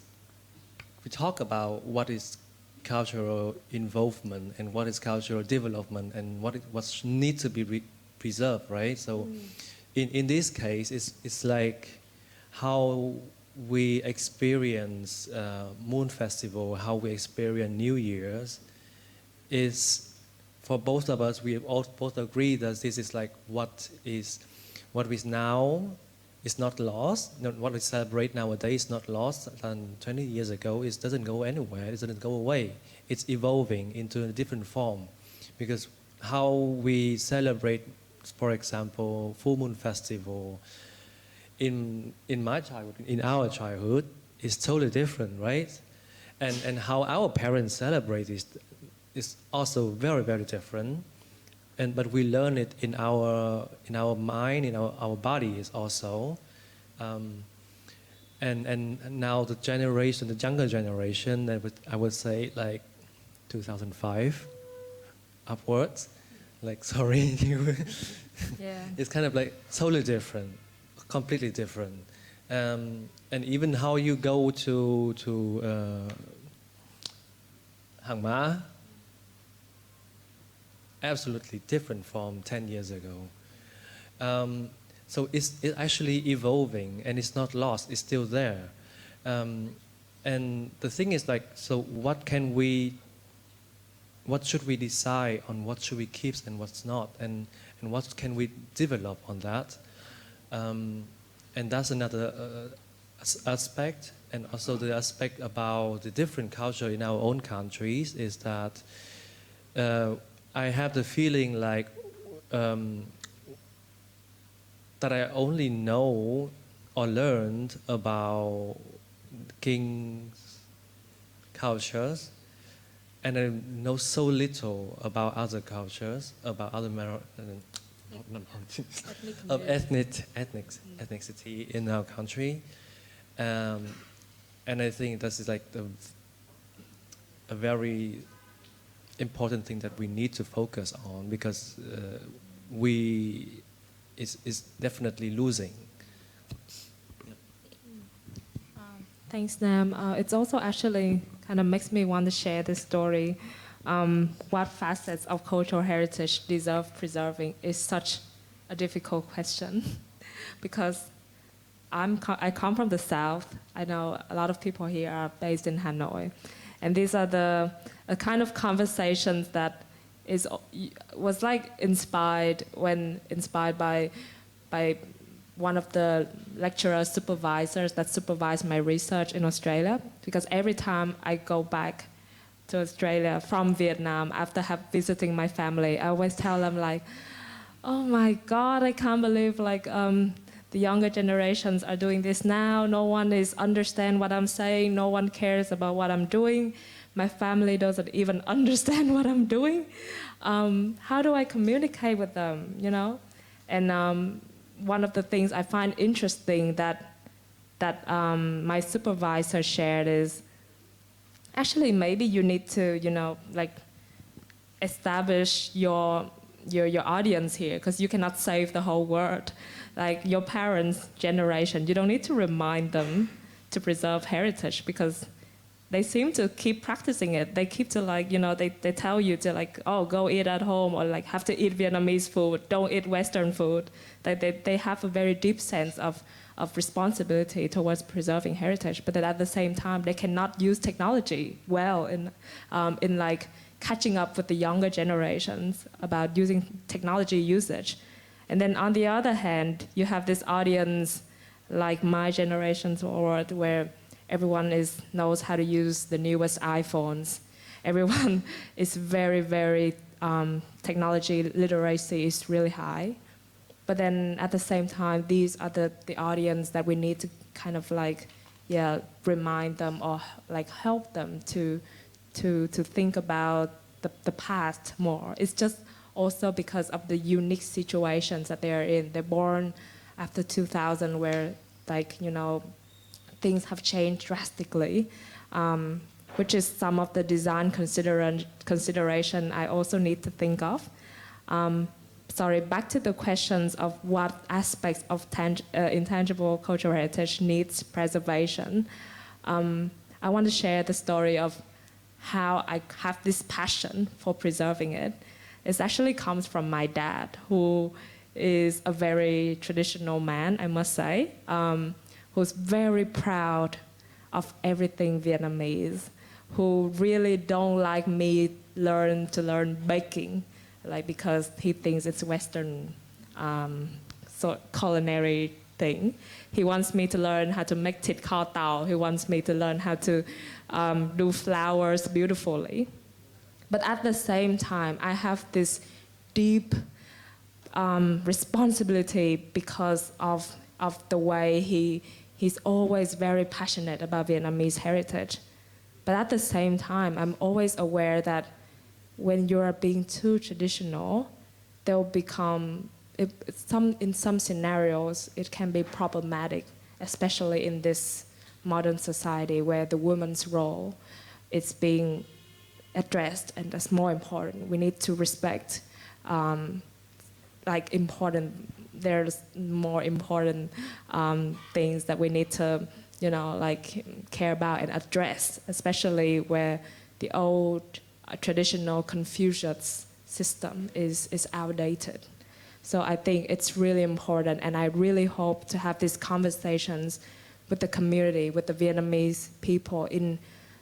We talk about what is cultural involvement and what is cultural development and what needs to be preserved, right? So in this case, it's like how we experience Moon Festival, how we experience New Year's, is for both of us, we all both agree that this is like what is now is not lost. What we celebrate nowadays is not lost. And 20 years ago, it doesn't go anywhere. It doesn't go away. It's evolving into a different form, because how we celebrate, for example, Full Moon Festival in my childhood, in our childhood, is totally different, right? And how our parents celebrate is also very, very different. But we learn it in our mind, in our bodies also, and now the younger generation, I would say like 2005 upwards, like sorry, Yeah. it's kind of like totally different, completely different, and even how you go to Hàng Mã. Absolutely different from 10 years ago. So it's actually evolving, and it's not lost, it's still there. And the thing is like, so what should we decide on what should we keep and what's not, and what can we develop on that? And that's another aspect. And also the aspect about the different culture in our own countries is that I have the feeling like that I only know or learned about King's cultures, and I know so little about other cultures, about other ethnicity in our country, and I think this is like a very important thing that we need to focus on, because is definitely losing. Thanks, Nam. It's also actually kind of makes me want to share this story. What facets of cultural heritage deserve preserving is such a difficult question because I come from the South. I know a lot of people here are based in Hanoi. And these are the kind of conversations that was like inspired by one of the lecturer supervisors that supervised my research in Australia. Because every time I go back to Australia from Vietnam after visiting my family, I always tell them like, oh my God, I can't believe like the younger generations are doing this now. No one is understand what I'm saying. No one cares about what I'm doing. My family doesn't even understand what I'm doing. How do I communicate with them, you know? And one of the things I find interesting that my supervisor shared is actually maybe you need to, you know, like establish your audience here because you cannot save the whole world. Like your parents' generation, you don't need to remind them to preserve heritage because they seem to keep practicing it. They keep to like, you know, they tell you to like, oh, go eat at home or like have to eat Vietnamese food, don't eat Western food. They have a very deep sense of responsibility towards preserving heritage, but then at the same time, they cannot use technology well in like catching up with the younger generations about using technology usage. And then on the other hand, you have this audience like my generation's world where everyone knows how to use the newest iPhones. Everyone is very, very, technology literacy is really high. But then at the same time, these are the audience that we need to kind of like, yeah, remind them or like help them to think about the past more. It's just also because of the unique situations that they are in. They're born after 2000 where like, you know, things have changed drastically, which is some of the design consideration I also need to think of. Sorry, back to the questions of what aspects of intangible cultural heritage needs preservation. I want to share the story of how I have this passion for preserving it. It actually comes from my dad, who is a very traditional man, I must say, who's very proud of everything Vietnamese, who really don't like me to learn baking, like because he thinks it's Western culinary thing. He wants me to learn how to make thịt kho tàu. He wants me to learn how to do flowers beautifully. But at the same time, I have this deep responsibility because of the way he's always very passionate about Vietnamese heritage. But at the same time, I'm always aware that when you are being too traditional, they'll become, in some scenarios, it can be problematic, especially in this modern society where the woman's role is being addressed and that's more important. We need to respect, there's more important things that we need to, you know, like care about and address, especially where the old traditional Confucius system is outdated. So I think it's really important, and I really hope to have these conversations with the community, with the Vietnamese people in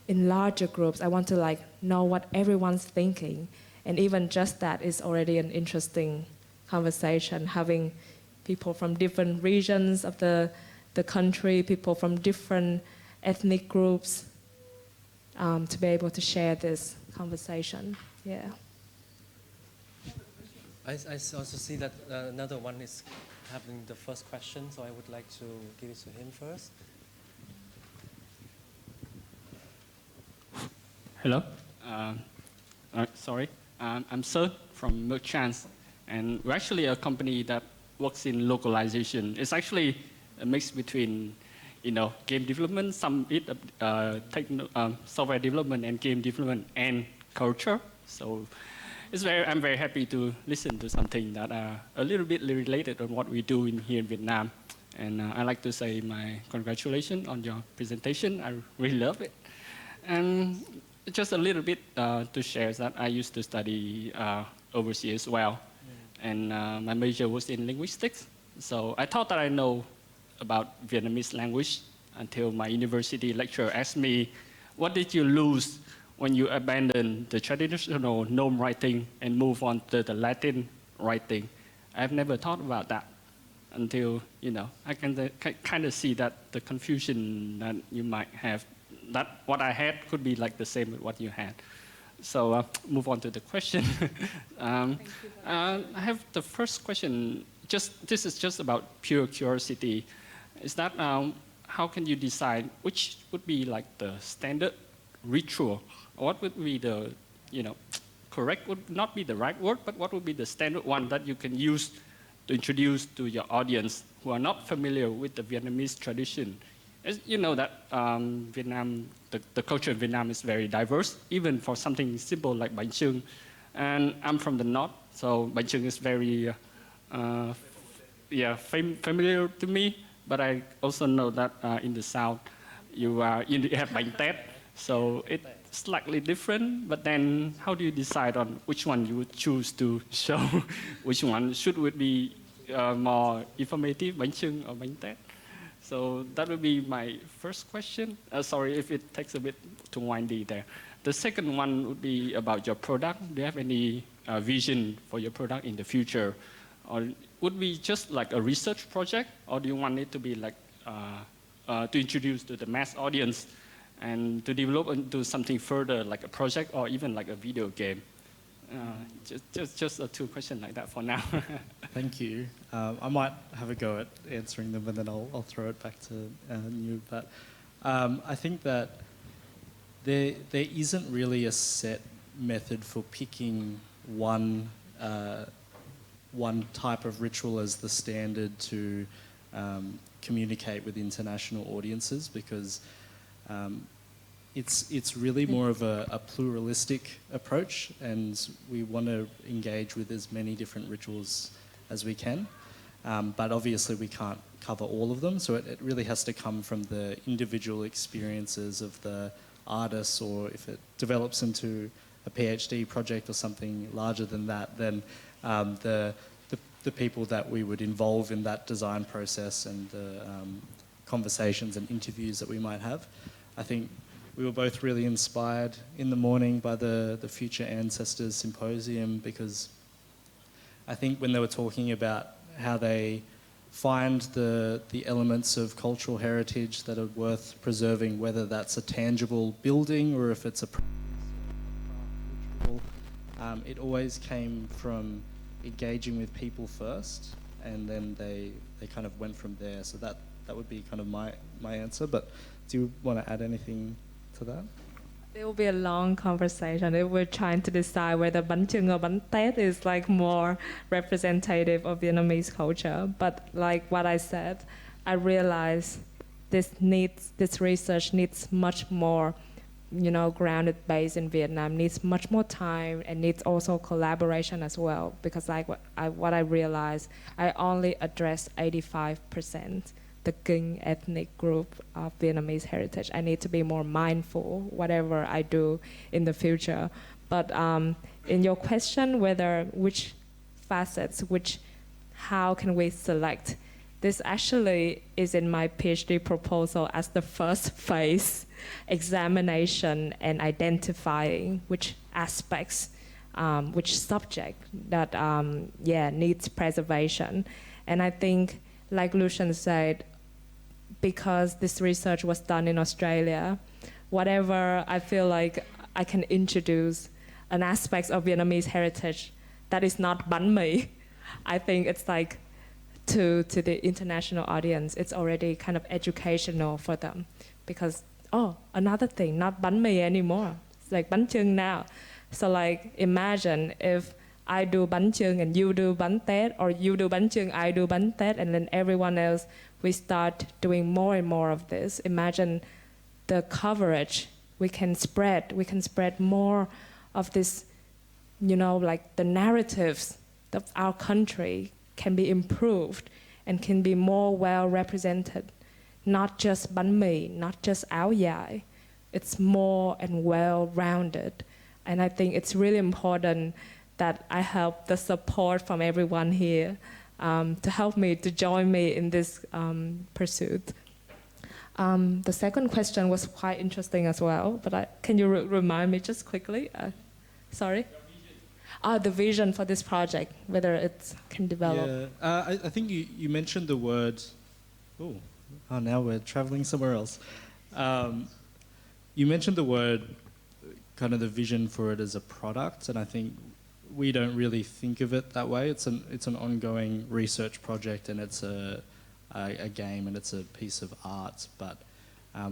larger groups. I want to like know what everyone's thinking, and even just that is already an interesting conversation, having people from different regions of the country, people from different ethnic groups, to be able to share this conversation. Yeah. I also see that another one is having the first question, so I would like to give it to him first. Hello. Sorry. I'm Sir from Merchants, and we're actually a company that works in localization. It's actually a mix between, you know, game development, software development, and game development and culture. So I'm very happy to listen to something that are a little bit related on what we do here in Vietnam. And I like to say my congratulations on your presentation. I really love it. And just a little bit to share that I used to study overseas as well. And my major was in linguistics. So I thought that I know about Vietnamese language until my university lecturer asked me, what did you lose when you abandoned the traditional norm writing and move on to the Latin writing? I've never thought about that until, I can kind of see that the confusion that you might have, that what I had could be like the same with what you had. So move on to the question. I have the first question. This is just about pure curiosity. Is that how can you decide which would be like the standard ritual? What would be the, correct would not be the right word, but what would be the standard one that you can use to introduce to your audience who are not familiar with the Vietnamese tradition? As you know that Vietnam, the culture in Vietnam is very diverse, even for something simple like bánh chưng. And I'm from the north, so bánh chưng is very familiar to me. But I also know that in the south, you have bánh tét, so it's slightly different. But then, how do you decide on which one you would choose to show? Which one would be more informative, bánh chưng or bánh tét? So that would be my first question. Sorry if it takes a bit too windy there. The second one would be about your product. Do you have any vision for your product in the future? Or would be just like a research project? Or do you want it to be like to introduce to the mass audience and to develop into something further, like a project or even like a video game? Just two questions like that for now. Thank you. I might have a go at answering them, and then I'll throw it back to you. But I think that there isn't really a set method for picking one type of ritual as the standard to communicate with international audiences, because it's really more of a pluralistic approach, and we want to engage with as many different rituals as we can. But obviously we can't cover all of them, so it really has to come from the individual experiences of the artists, or if it develops into a PhD project or something larger than that, then the people that we would involve in that design process and the conversations and interviews that we might have. I think we were both really inspired in the morning by the Future Ancestors Symposium, because I think when they were talking about how they find the elements of cultural heritage that are worth preserving, whether that's a tangible building or if it's a ritual, it always came from engaging with people first, and then they kind of went from there. So that would be kind of my answer. But do you want to add anything to that? It will be a long conversation if we're trying to decide whether bánh chưng or bánh tét is like more representative of Vietnamese culture. But like what I said, I realize this research needs much more, grounded base in Vietnam, needs much more time, and needs also collaboration as well. Because like what I realized, I only address 85%. The Kinh ethnic group of Vietnamese heritage. I need to be more mindful whatever I do in the future. But in your question, which facets, how can we select? This actually is in my PhD proposal as the first phase, examination and identifying which aspects, which subject that needs preservation. And I think, like Lucian said, because this research was done in Australia, whatever I feel like I can introduce an aspect of Vietnamese heritage that is not bánh mì, I think it's like to the international audience, it's already kind of educational for them. Because, another thing, not bánh mì anymore. It's like bánh chưng now. So like imagine if I do bánh chưng and you do bánh tét, or you do bánh chưng, I do bánh tét, and then everyone else, we start doing more and more of this. Imagine the coverage we can spread more of this, like the narratives of our country can be improved, and can be more well represented. Not just bánh mì, not just áo dài. It's more and well-rounded. And I think it's really important that I help the support from everyone here to help me, to join me in this pursuit. The second question was quite interesting as well, but can you remind me just quickly? Sorry? The vision for this project, whether it can develop. Yeah, I think you mentioned the word, now we're traveling somewhere else. You mentioned the word, kind of the vision for it as a product, and I think we don't really think of it that way. It's an ongoing research project, and it's a game, and it's a piece of art. But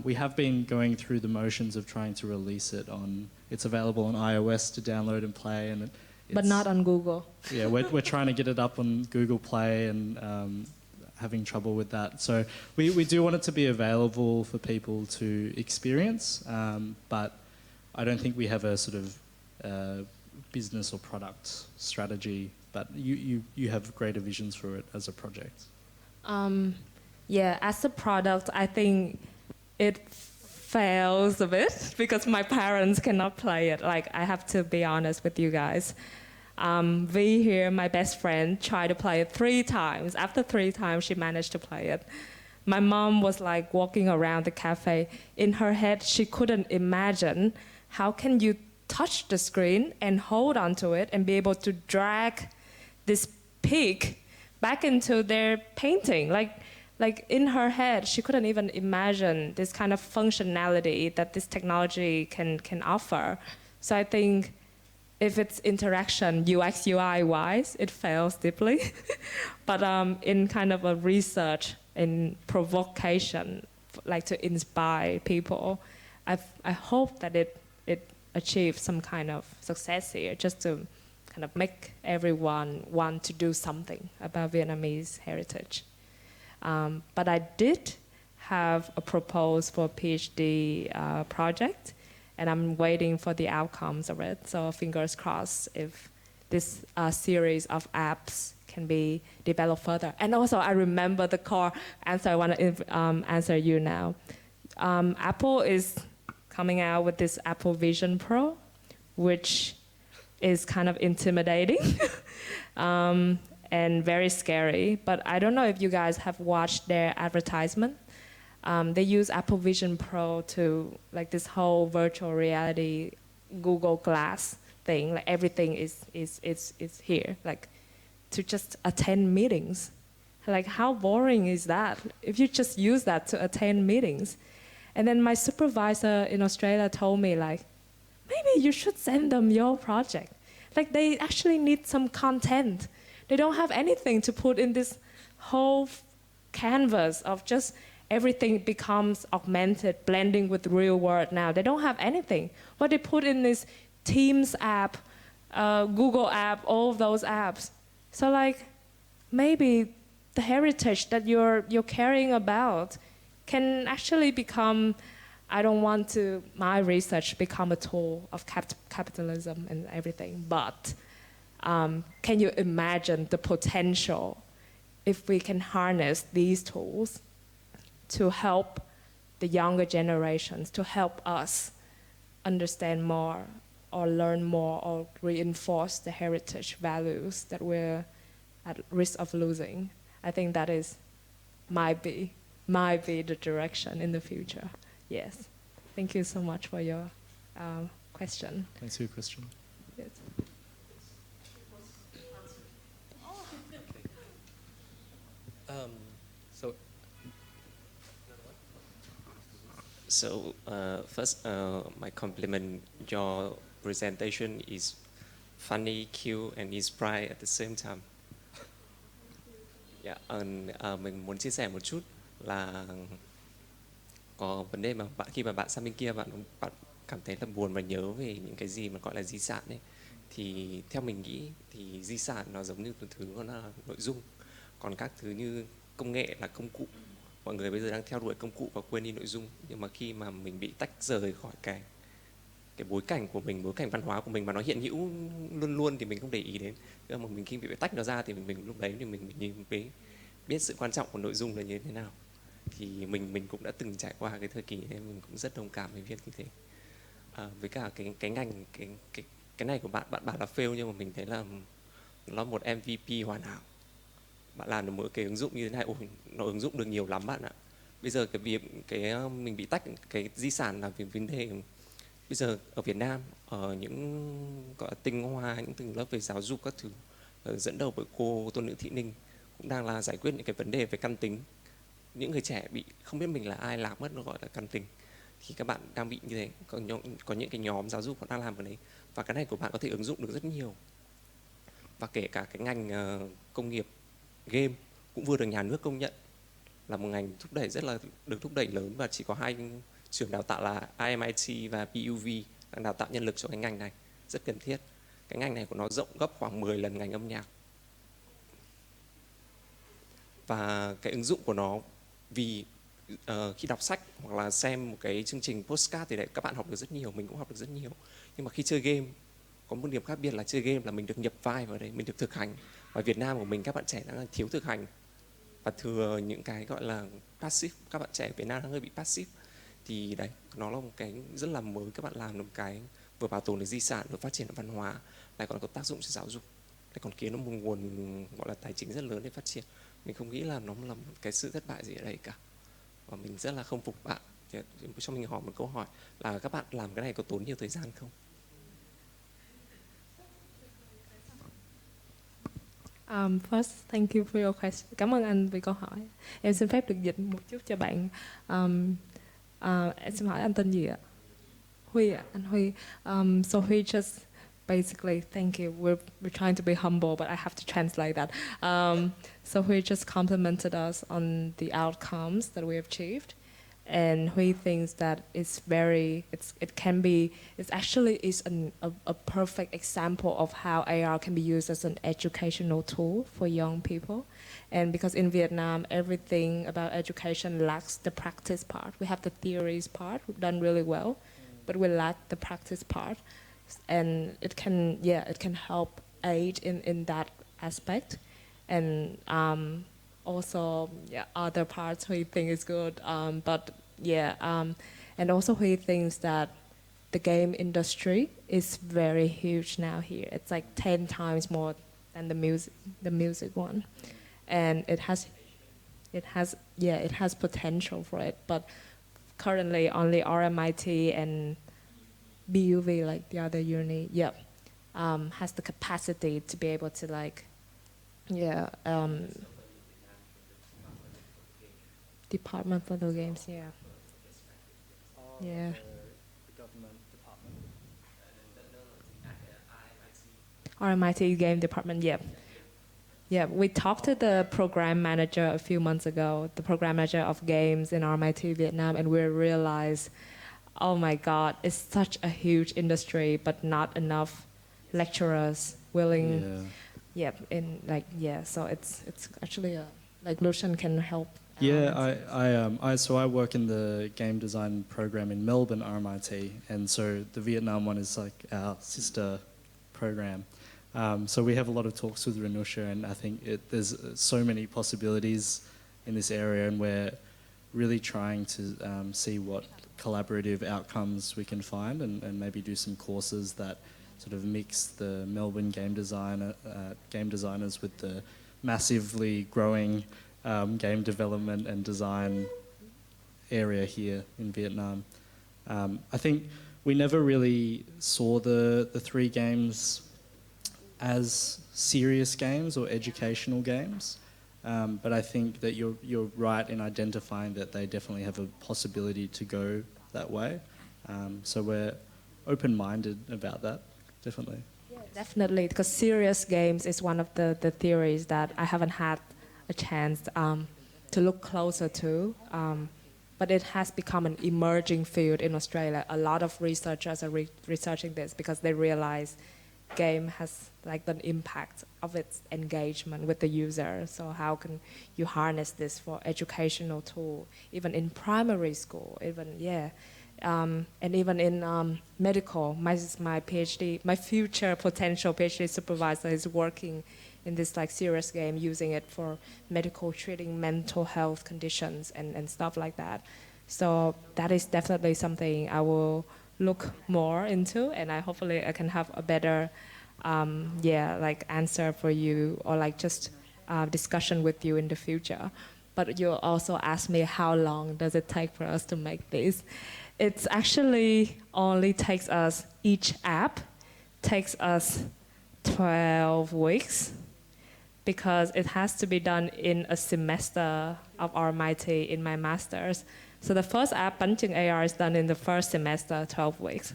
we have been going through the motions of trying to release it on. It's available on iOS to download and play, and but not on Google. Yeah, we're trying to get it up on Google Play, and having trouble with that. So we do want it to be available for people to experience, but I don't think we have a sort of business or product strategy, but you have greater visions for it as a project. Yeah, as a product, I think it fails a bit because my parents cannot play it. Like, I have to be honest with you guys. Vi here, my best friend, tried to play it 3 times. After 3 times, she managed to play it. My mom was like walking around the cafe. In her head, she couldn't imagine how can you touch the screen and hold onto it and be able to drag this pig back into their painting. Like in her head, she couldn't even imagine this kind of functionality that this technology can offer. So I think if it's interaction, UX, UI wise, it fails deeply. But in kind of a research, in provocation, like to inspire people, I hope that it achieves some kind of success here, just to kind of make everyone want to do something about Vietnamese heritage. But I did have a proposal for a PhD project, and I'm waiting for the outcomes of it. So fingers crossed if this series of apps can be developed further. And also I remember the core answer I want to answer you now. Apple is coming out with this Apple Vision Pro, which is kind of intimidating and very scary. But I don't know if you guys have watched their advertisement. They use Apple Vision Pro to, like, this whole virtual reality Google Glass thing. Like, everything is here. Like, to just attend meetings. Like, how boring is that? If you just use that to attend meetings. And then my supervisor in Australia told me, like, maybe you should send them your project. Like, they actually need some content. They don't have anything to put in this whole canvas of just everything becomes augmented, blending with real world now. They don't have anything. What they put in is Teams app, Google app, all of those apps. So, like, maybe the heritage that you're caring about can actually become, I don't want to, my research become a tool of capitalism and everything, but can you imagine the potential if we can harness these tools to help the younger generations, to help us understand more or learn more or reinforce the heritage values that we're at risk of losing? I think that might be the direction in the future. Yes. Thank you so much for your question. Thanks for your question. Yes. So first, my compliment. Your presentation is funny, cute, and inspiring at the same time. Yeah, mình muốn chia sẻ một chút là có vấn đề mà khi mà bạn sang bên kia bạn cảm thấy là buồn và nhớ về những cái gì mà gọi là di sản ấy, thì theo mình nghĩ thì di sản nó giống như một thứ, nó là nội dung, còn các thứ như công nghệ là công cụ. Mọi người bây giờ đang theo đuổi công cụ và quên đi nội dung. Nhưng mà khi mà mình bị tách rời khỏi cái bối cảnh của mình, bối cảnh văn hóa của mình mà nó hiện hữu luôn luôn thì mình không để ý đến. Nhưng mà mình khi bị tách nó ra thì mình lúc đấy thì mình nhìn với biết sự quan trọng của nội dung là như thế nào. Thì mình cũng đã từng trải qua cái thời kỳ nên mình cũng rất đồng cảm với việc như thế. Với cả cái ngành cái này của bạn bảo là fail, nhưng mà mình thấy là nó một MVP hoàn hảo. Bạn làm được một cái ứng dụng như thế này, nó ứng dụng được nhiều lắm bạn ạ. Bây giờ cái việc mình bị tách cái di sản là vì vấn đề bây giờ ở Việt Nam, ở những gọi là tinh hoa, những từng lớp về giáo dục các thứ, dẫn đầu bởi cô Tôn Nữ Thị Ninh, cũng đang là giải quyết những cái vấn đề về căn tính. Những người trẻ bị không biết mình là ai lạc mất, nó gọi là căn tính. Thì các bạn đang bị như thế, có những cái nhóm giáo dục họ đang làm cái đấy, và cái này của bạn có thể ứng dụng được rất nhiều. Và kể cả cái ngành công nghiệp game cũng vừa được nhà nước công nhận là một ngành thúc đẩy rất là được thúc đẩy lớn, và chỉ có 2 trường đào tạo là IMIT và PUV đang đào tạo nhân lực cho cái ngành này, rất cần thiết. Cái ngành này của nó rộng gấp khoảng 10 lần ngành âm nhạc. Và cái ứng dụng của nó, vì khi đọc sách hoặc là xem một cái chương trình postcard thì đấy, các bạn học được rất nhiều, mình cũng học được rất nhiều. Nhưng mà khi chơi game, có một điểm khác biệt là chơi game là mình được nhập vai vào đấy, mình được thực hành. Và Việt Nam của mình các bạn trẻ đang thiếu thực hành và thừa những cái gọi là passive. Các bạn trẻ Việt Nam đang hơi bị passive. Thì đấy, nó là một cái rất là mới. Các bạn làm được một cái vừa bảo tồn được di sản, vừa phát triển được văn hóa, lại còn có tác dụng cho giáo dục, lại còn kiếm được một nguồn gọi là tài chính rất lớn để phát triển. Mình không nghĩ là nó là một cái sự thất bại gì ở đây cả. Và mình rất là không phục bạn. Cho mình hỏi một câu hỏi là các bạn làm cái này có tốn nhiều thời gian không? First, thank you for your question. Cảm ơn anh vì câu hỏi. Em xin phép được dịch một chút cho bạn. Em xin hỏi anh tên gì ạ? Huy ạ, anh Huy. So Huy just basically, thank you. We're trying to be humble, but I have to translate that. So Huy just complimented us on the outcomes that we have achieved. And Hui thinks that it's actually a perfect example of how AR can be used as an educational tool for young people. And because in Vietnam, everything about education lacks the practice part. We have the theories part, we've done really well, but we lack the practice part. And it can help aid in that aspect. And also, other parts we think is good, and also he thinks that the game industry is very huge now here. It's like 10 times more than the music one, and it has potential for it. But currently, only RMIT and BUV, like the other uni, has the capacity to be able to Department for the games, The government department. RMIT game department, we talked to the program manager a few months ago, the program manager of games in RMIT Vietnam, and we realized, oh my God, it's such a huge industry, but not enough lecturers willing. So it's actually like Lucian can help. I work in the game design program in Melbourne, RMIT, and so the Vietnam one is like our sister program. So we have a lot of talks with Renusha, and I think there's so many possibilities in this area, and we're really trying to see what collaborative outcomes we can find, and maybe do some courses that sort of mix the Melbourne game designers with the massively growing game development and design area here in Vietnam. I think we never really saw the 3 games as serious games or educational games, but I think that you're right in identifying that they definitely have a possibility to go that way. So we're open-minded about that, definitely. Yeah, definitely, because serious games is one of the theories that I haven't had a chance to look closer to, but it has become an emerging field in Australia. A lot of researchers are researching this because they realize game has like the impact of its engagement with the user. So how can you harness this for educational tool, even in primary school, And even in medical, my PhD, my future potential PhD supervisor is working in this like serious game, using it for medical treating mental health conditions and stuff like that. So that is definitely something I will look more into, and hopefully I can have a better like answer for you, or like just discussion with you in the future. But you also asked me how long does it take for us to make this. It's actually only takes us, each app takes us 12 weeks, because it has to be done in a semester of RMIT in my master's. So the first app, Punching AR, is done in the first semester, 12 weeks.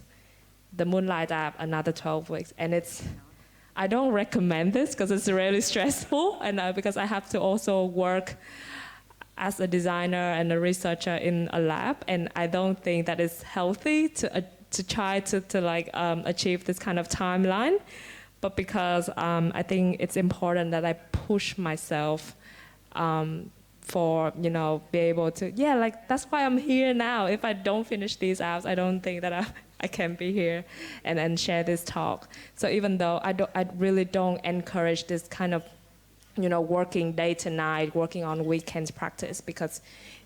The Moonlight app, another 12 weeks. And I don't recommend this because it's really stressful, and because I have to also work as a designer and a researcher in a lab, and I don't think that it's healthy to try to achieve this kind of timeline. But because I think it's important that I push myself for, be able to, that's why I'm here now. If I don't finish these apps, I don't think that I can be here and share this talk. So even though I really don't encourage this kind of, working day to night, working on weekends practice, because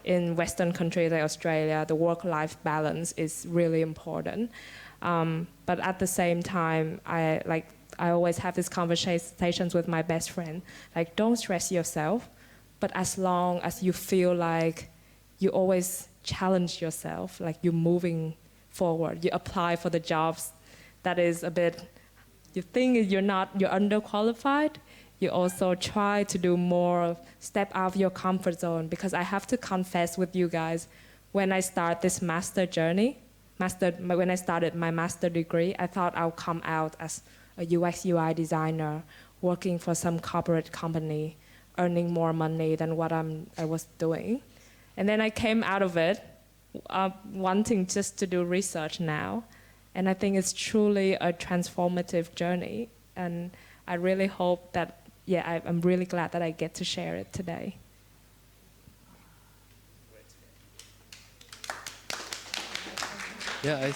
in Western countries like Australia, the work-life balance is really important. But at the same time, I always have these conversations with my best friend, like, don't stress yourself, but as long as you feel like you always challenge yourself, like you're moving forward, you apply for the jobs that is a bit, you think you're underqualified, you also try to do more, step out of your comfort zone. Because I have to confess with you guys, when I start this master journey, when I started my master degree, I thought I'll come out as a UX UI designer, working for some corporate company, earning more money than what I was doing. And then I came out of it wanting just to do research now. And I think it's truly a transformative journey. And I really hope that, I'm really glad that I get to share it today. Yeah, I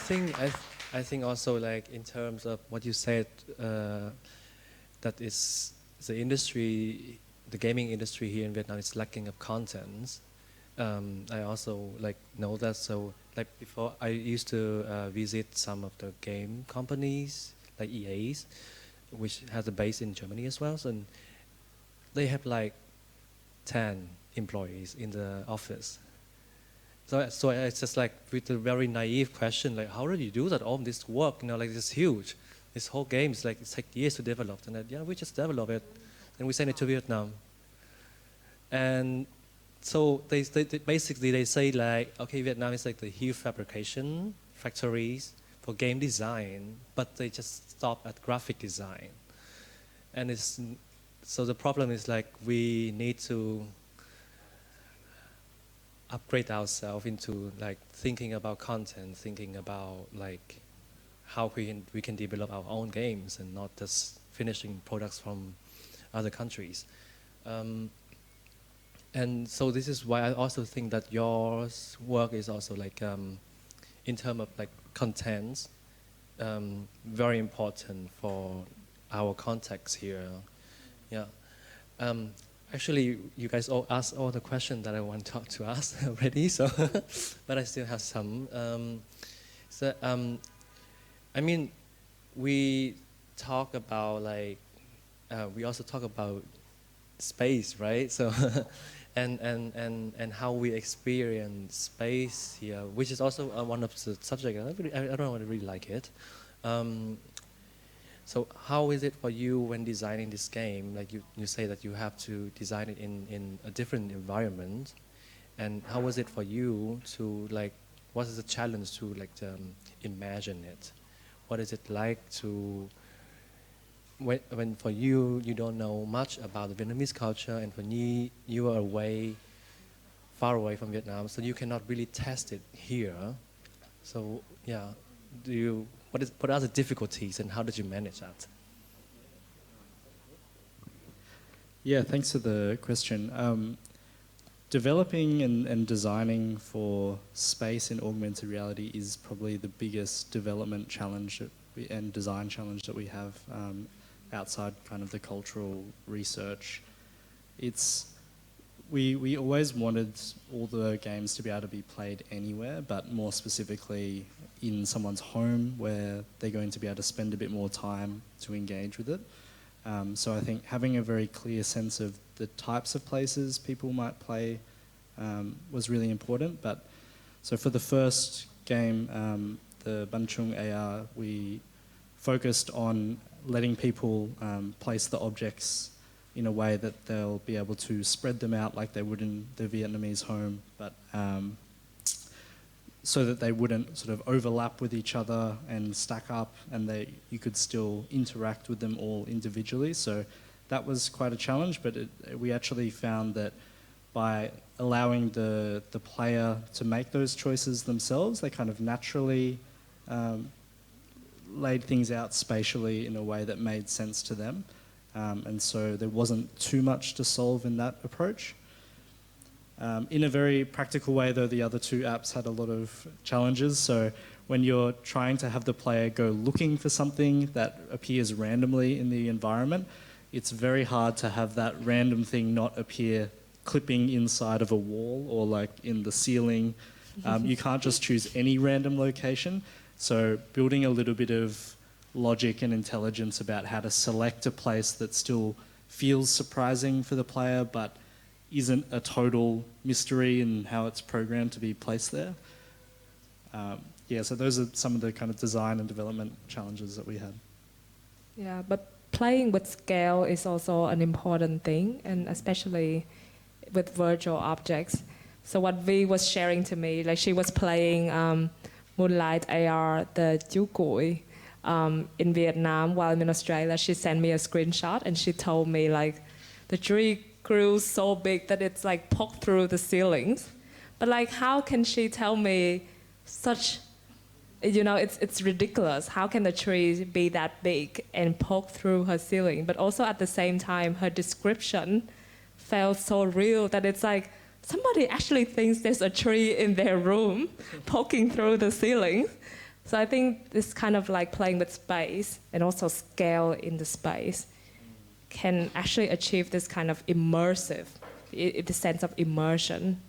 think also, like, in terms of what you said, that is the industry, the gaming industry here in Vietnam is lacking of content. I also know that. So before, I used to visit some of the game companies like EA's, which has a base in Germany as well. So they have 10 employees in the office. So it's just with a very naive question, how do you do that? All this work, this huge, this whole game is it takes years to develop. And we just develop it, and we send it to Vietnam. And so they basically say okay, Vietnam is the huge fabrication factories for game design, but they just stop at graphic design. And so the problem is we need to upgrade ourselves into thinking about content, thinking about how we can develop our own games and not just finishing products from other countries. And so this is why I also think that your work is also in terms of content, very important for our context here. Yeah. Actually, you guys all asked all the questions that I want to ask already, so but I still have some. We talk about we also talk about space, right? So and how we experience space here, which is also one of the subjects. I don't really like it. So how is it for you when designing this game? You say that you have to design it in a different environment, and how was it for you to what is the challenge to imagine it? What is it like to when for you don't know much about the Vietnamese culture, and when you are far away from Vietnam, so you cannot really test it here. So yeah, what are the difficulties, and how did you manage that? Yeah, thanks for the question. developing and designing for space in augmented reality is probably the biggest development challenge and design challenge that we have outside kind of the cultural research. We always wanted all the games to be able to be played anywhere, but more specifically in someone's home where they're going to be able to spend a bit more time to engage with it. So I think having a very clear sense of the types of places people might play was really important. But so for the first game, the Banchung AR, we focused on letting people place the objects in a way that they'll be able to spread them out like they would in the Vietnamese home, but so that they wouldn't sort of overlap with each other and stack up, and you could still interact with them all individually. So that was quite a challenge, but we actually found that by allowing the player to make those choices themselves, they kind of naturally laid things out spatially in a way that made sense to them. And so there wasn't too much to solve in that approach. In a very practical way, though, the other two apps had a lot of challenges. So when you're trying to have the player go looking for something that appears randomly in the environment, it's very hard to have that random thing not appear clipping inside of a wall or like in the ceiling. You can't just choose any random location. So building a little bit of logic and intelligence about how to select a place that still feels surprising for the player but isn't a total mystery in how it's programmed to be placed there. So those are some of the kind of design and development challenges that we had. Yeah, but playing with scale is also an important thing, and especially with virtual objects. So what Vi was sharing to me, like she was playing Moonlight AR, the Chú Cuội, in Vietnam while I'm in Australia. She sent me a screenshot and she told me like the tree grew so big that it's like poked through the ceilings. But like how can she tell me such, it's ridiculous. How can the tree be that big and poke through her ceiling? But also at the same time, her description felt so real that it's like somebody actually thinks there's a tree in their room poking through the ceiling. So I think this kind of like playing with space and also scale in the space can actually achieve this kind of immersive, the sense of immersion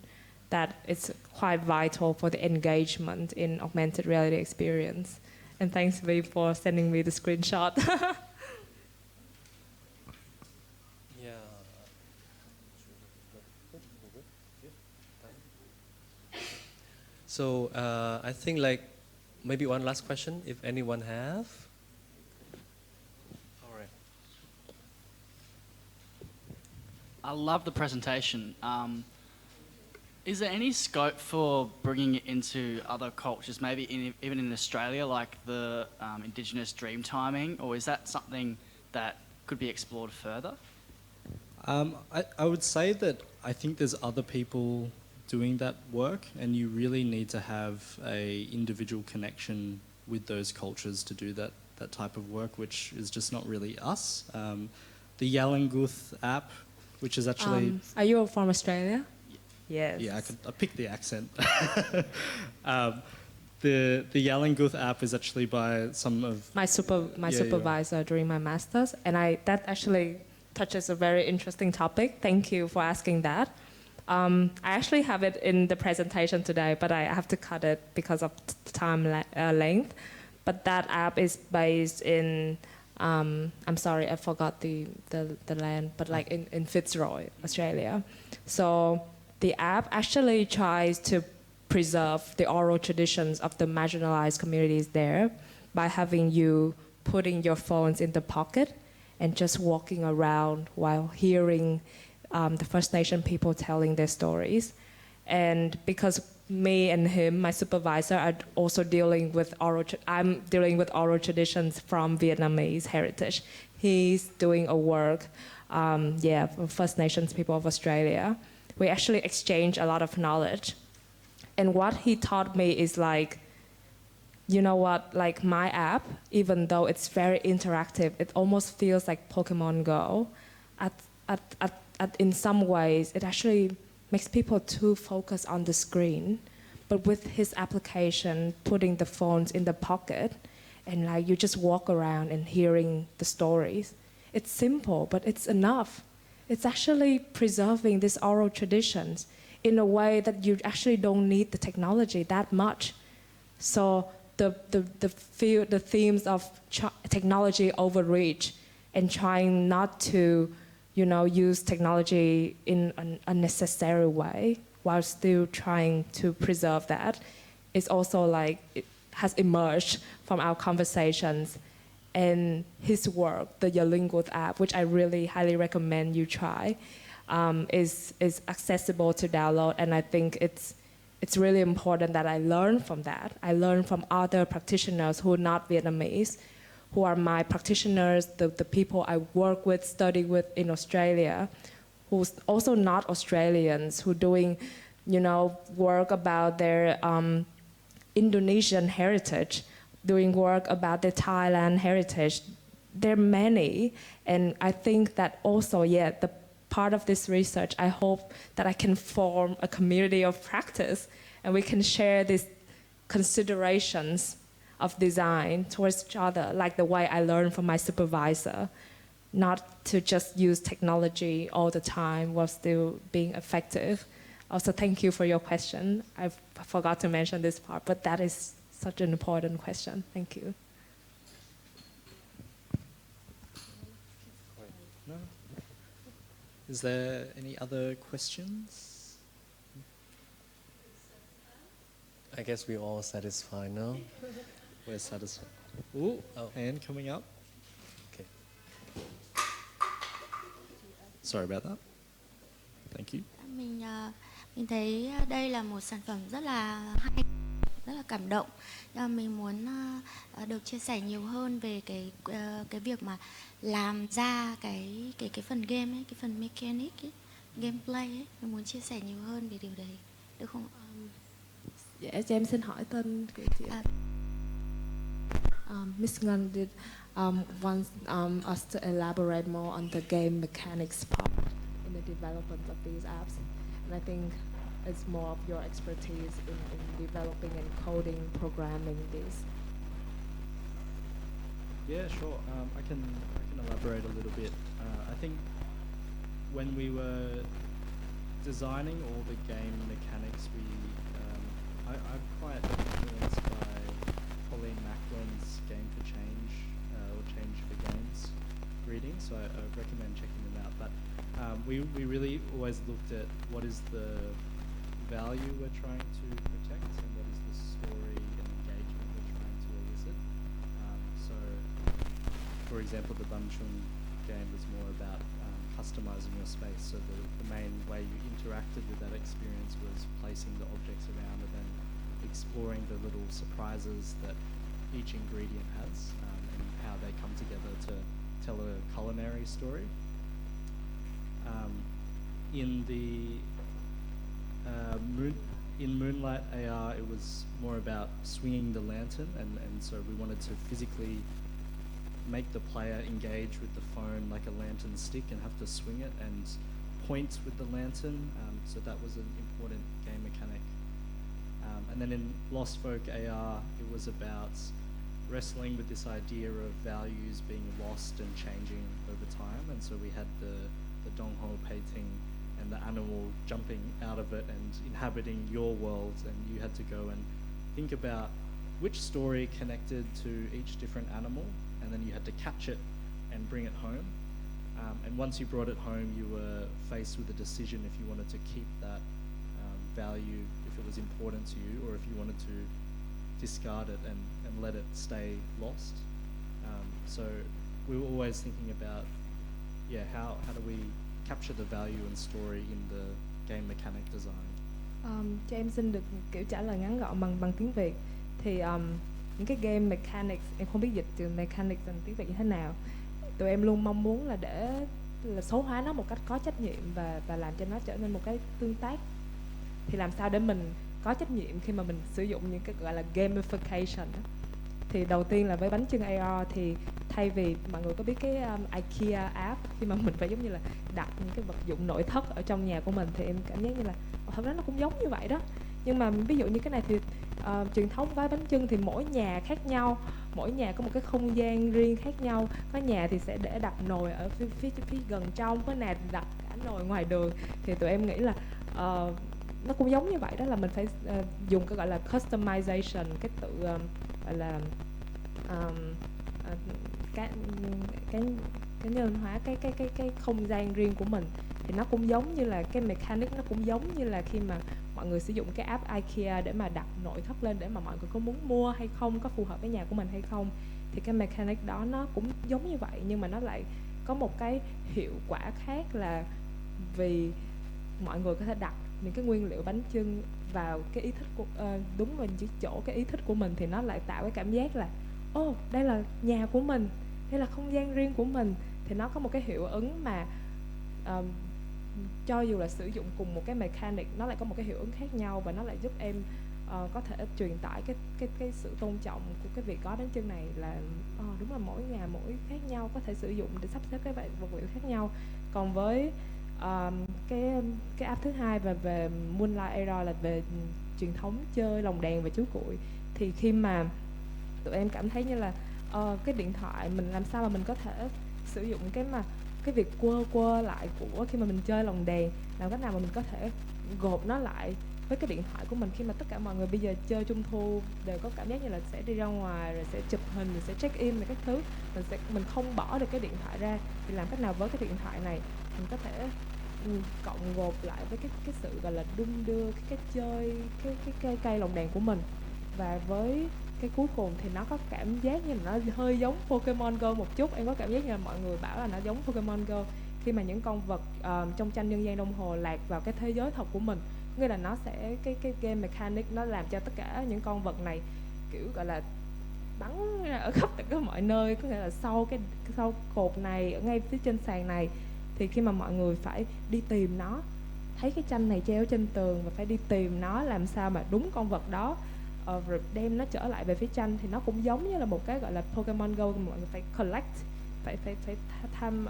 that is quite vital for the engagement in augmented reality experience. And thanks, Vi, for sending me the screenshot. So I think like maybe one last question, if anyone have. All right. I love the presentation. Is there any scope for bringing it into other cultures, maybe even in Australia, like the Indigenous dream timing, or is that something that could be explored further? I would say that I think there's other people doing that work, and you really need to have a individual connection with those cultures to do that type of work, which is just not really us. The Yalanguth app, which is actually... Are you from Australia? Yes. Yeah, I picked the accent. The Yalanguth app is actually by some of... My supervisor during my master's, and that actually touches a very interesting topic. Thank you for asking that. I actually have it in the presentation today, but I have to cut it because of time length. But that app is based in, I'm sorry, I forgot the land, but like in Fitzroy, Australia. So the app actually tries to preserve the oral traditions of the marginalized communities there by having you putting your phones in the pocket and just walking around while hearing the First Nation people telling their stories. And because me and him, my supervisor, are also dealing with I'm dealing with oral traditions from Vietnamese heritage. He's doing a work, for First Nations people of Australia. We actually exchange a lot of knowledge. And what he taught me is like, you know what, like my app, even though it's very interactive, it almost feels like Pokemon Go. In some ways, it actually makes people too focused on the screen. But with his application, putting the phones in the pocket, and like you just walk around and hearing the stories, it's simple, but it's enough. It's actually preserving these oral traditions in a way that you actually don't need the technology that much. So the themes of technology overreach and trying not to, use technology in an unnecessary way while still trying to preserve that is also like it has emerged from our conversations. And his work, the Yalinguth app, which I really highly recommend you try, is accessible to download, and I think it's really important that I learn from that. I learn from other practitioners who are not Vietnamese, who are my practitioners, the people I work with, study with in Australia, who's also not Australians, who doing, work about their Indonesian heritage, doing work about the Thailand heritage. There are many, and I think that also, the part of this research, I hope that I can form a community of practice, and we can share these considerations of design towards each other, like the way I learned from my supervisor, not to just use technology all the time while still being effective. Also, thank you for your question. I forgot to mention this part, but that is such an important question. Thank you. No? Is there any other questions? I guess we're all satisfied now. We're satisfied. Ooh, hand coming up. Okay. Sorry about that. Thank you. Mình thấy đây là một sản phẩm rất là hay, rất là cảm động. Mình muốn được chia sẻ nhiều hơn về cái việc mà làm ra cái phần game ấy, cái phần mechanic ấy, gameplay ấy. Mình muốn chia sẻ nhiều hơn về điều đấy, được không? Dạ, cho em xin hỏi tên của chị. Miss Ngân did want us to elaborate more on the game mechanics part in the development of these apps. And I think it's more of your expertise in developing and coding, programming these. Yeah, sure. I can elaborate a little bit. I think when we were designing all the game mechanics, I'm quite influenced by Pauline Macklin's Game for Change or Change for Games reading, so I recommend checking them out. But we really always looked at what is the value we're trying to protect and what is the story and engagement we're trying to elicit. So, for example, the Bun Chung game was more about customizing your space. So the main way you interacted with that experience was placing the objects around and then exploring the little surprises that each ingredient has and how they come together to tell a culinary story. In Moonlight AR, it was more about swinging the lantern, and so we wanted to physically make the player engage with the phone like a lantern stick and have to swing it and point with the lantern. So that was an important game mechanic. And then in Lost Folk AR, it was about wrestling with this idea of values being lost and changing over time. And so we had the Dong Ho painting and the animal jumping out of it and inhabiting your world, and you had to go and think about which story connected to each different animal, and then you had to catch it and bring it home. And once you brought it home, you were faced with a decision if you wanted to keep that value, if it was important to you, or if you wanted to discard it and let it stay lost. So we were always thinking about, how do we capture the value and story in the game mechanic design. Cho em xin được kiểu trả lời ngắn gọn bằng tiếng Việt. Thì những cái game mechanics, em không biết dịch từ mechanics thành tiếng Việt như thế nào. Tụi em luôn mong muốn là để số hóa nó một cách có trách nhiệm và làm cho nó trở nên một cái tương tác. Thì làm sao để mình có trách nhiệm khi mà mình sử dụng những cái gọi là gamification đó. Thì đầu tiên là với bánh chưng AR thì thay vì mọi người có biết cái IKEA app khi mà mình phải giống như là đặt những cái vật dụng nội thất ở trong nhà của mình, thì em cảm giác như là thật ra nó cũng giống như vậy đó. Nhưng mà ví dụ như cái này thì truyền thống gói bánh chưng thì mỗi nhà khác nhau, mỗi nhà có một cái không gian riêng khác nhau. Có nhà thì sẽ để đặt nồi ở phía gần trong, có nhà thì đặt cả nồi ngoài đường. Thì tụi em nghĩ là nó cũng giống như vậy đó, là mình phải dùng cái gọi là customization, cái tự gọi là cá nhân hóa cái không gian riêng của mình. Thì nó cũng giống như là cái mechanic, nó cũng giống như là khi mà mọi người sử dụng cái app IKEA để mà đặt nội thất lên để mà mọi người có muốn mua hay không, có phù hợp với nhà của mình hay không. Thì cái mechanic đó nó cũng giống như vậy, nhưng mà nó lại có một cái hiệu quả khác, là vì mọi người có thể đặt những cái nguyên liệu bánh chưng vào cái ý thích của đúng vào cái chỗ cái ý thích của mình, thì nó lại tạo cái cảm giác là đây là nhà của mình, đây là không gian riêng của mình. Thì nó có một cái hiệu ứng mà cho dù là sử dụng cùng một cái mechanic, nó lại có một cái hiệu ứng khác nhau, và nó lại giúp em có thể truyền tải cái sự tôn trọng của cái việc gói bánh chưng này, là đúng là mỗi nhà mỗi khác nhau, có thể sử dụng để sắp xếp cái vật liệu khác nhau. Còn với cái app thứ hai về Moonlight AR là về truyền thống chơi lồng đèn và chú cuội, thì khi mà tụi em cảm thấy như là cái điện thoại mình làm sao mà mình có thể sử dụng cái việc quơ lại của khi mà mình chơi lồng đèn, làm cách nào mà mình có thể gộp nó lại với cái điện thoại của mình. Khi mà tất cả mọi người bây giờ chơi trung thu đều có cảm giác như là sẽ đi ra ngoài rồi sẽ chụp hình, rồi sẽ check in và các thứ, mình không bỏ được cái điện thoại ra, thì làm cách nào với cái điện thoại này mình có thể cộng gộp lại với cái sự gọi là đung đưa cái chơi cái cây lồng đèn của mình. Và với cái cuối cùng thì nó có cảm giác như là nó hơi giống Pokemon Go một chút. Em có cảm giác như là mọi người bảo là nó giống Pokemon Go, khi mà những con vật trong tranh dân gian đồng hồ lạc vào cái thế giới thật của mình. Nghĩa là nó sẽ cái game mechanic nó làm cho tất cả những con vật này kiểu gọi là bắn ở khắp tất cả mọi nơi. Có nghĩa là sau cột này, ở ngay phía trên sàn này, thì khi mà mọi người phải đi tìm nó, thấy cái tranh này treo trên tường và phải đi tìm nó làm sao mà đúng con vật đó, rồi đem nó trở lại về phía tranh, thì nó cũng giống như là một cái gọi là Pokemon Go, mọi người phải collect, phải tham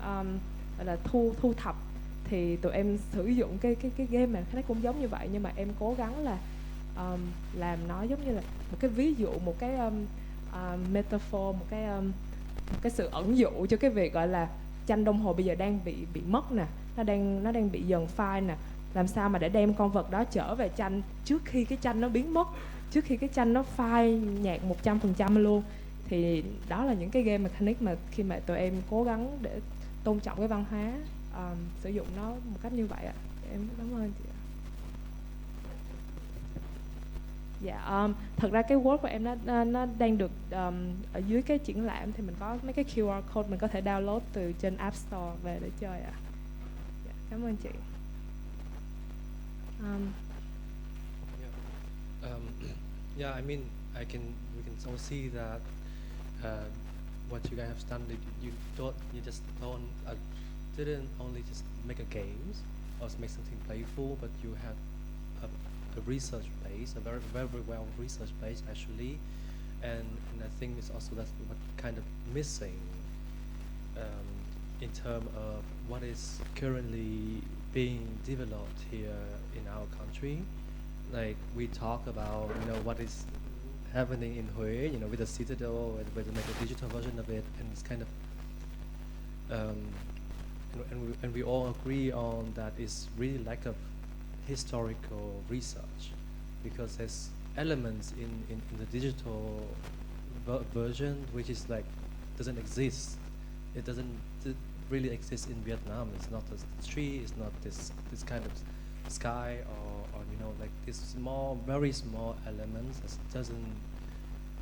gọi là thu thập. Thì tụi em sử dụng cái game này nó cũng giống như vậy, nhưng mà em cố gắng là làm nó giống như là một cái ví dụ, một cái metaphor, một cái sự ẩn dụ cho cái việc gọi là tranh đồng hồ bây giờ đang bị mất nè, nó đang bị dần phai nè, làm sao mà để đem con vật đó trở về tranh trước khi cái tranh nó biến mất, trước khi cái tranh nó phai nhạt 100% luôn. Thì đó là những cái game mechanic mà khi mà tụi em cố gắng để tôn trọng cái văn hóa, sử dụng nó một cách như vậy ạ. Em cảm ơn chị ạ. Dạ, thật ra cái work của em nó đang được ở dưới cái triển lãm, thì mình có mấy cái QR code mình có thể download từ trên App Store về để chơi ạ. Dạ, cảm ơn chị. Yeah, I mean, we can all see that what you guys have done. You just didn't only just make a games or make something playful, but you had a research base, a very very well research base actually, and I think it's also that's what kind of missing in terms of what is currently being developed here in our country. Like we talk about, what is happening in Hue, with the citadel, with make a digital version of it, and it's kind of, and we all agree on that it's really lack of historical research, because there's elements in the digital version which is like doesn't exist. It doesn't really exist in Vietnam. It's not a tree. It's not this kind of sky or like these small, very small elements that doesn't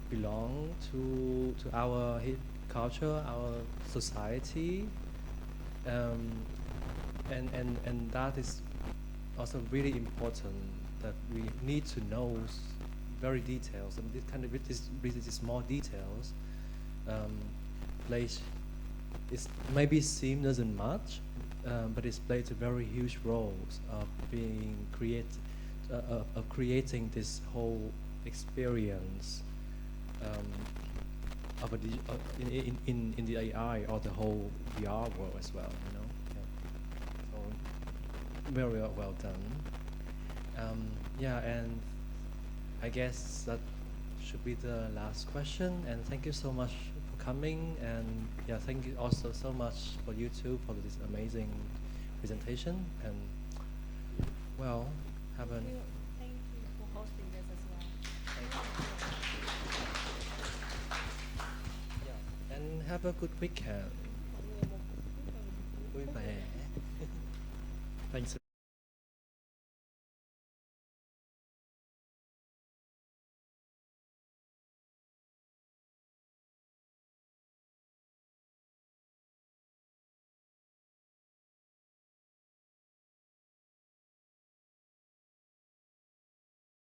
belong to our culture, our society, and that is also really important, that we need to know very details, and this kind of really small details plays. It maybe seem doesn't much, but it's played a very huge roles of being of creating this whole experience of a in the AI or the whole VR world as well. You know. Yeah. So very well done. Yeah, and I guess that should be the last question. And thank you so much for coming. And yeah, thank you also so much for you too for this amazing presentation. And well, have a Thank you for hosting this as well. yeah, and have a good weekend. Vui vẻ. Thanks.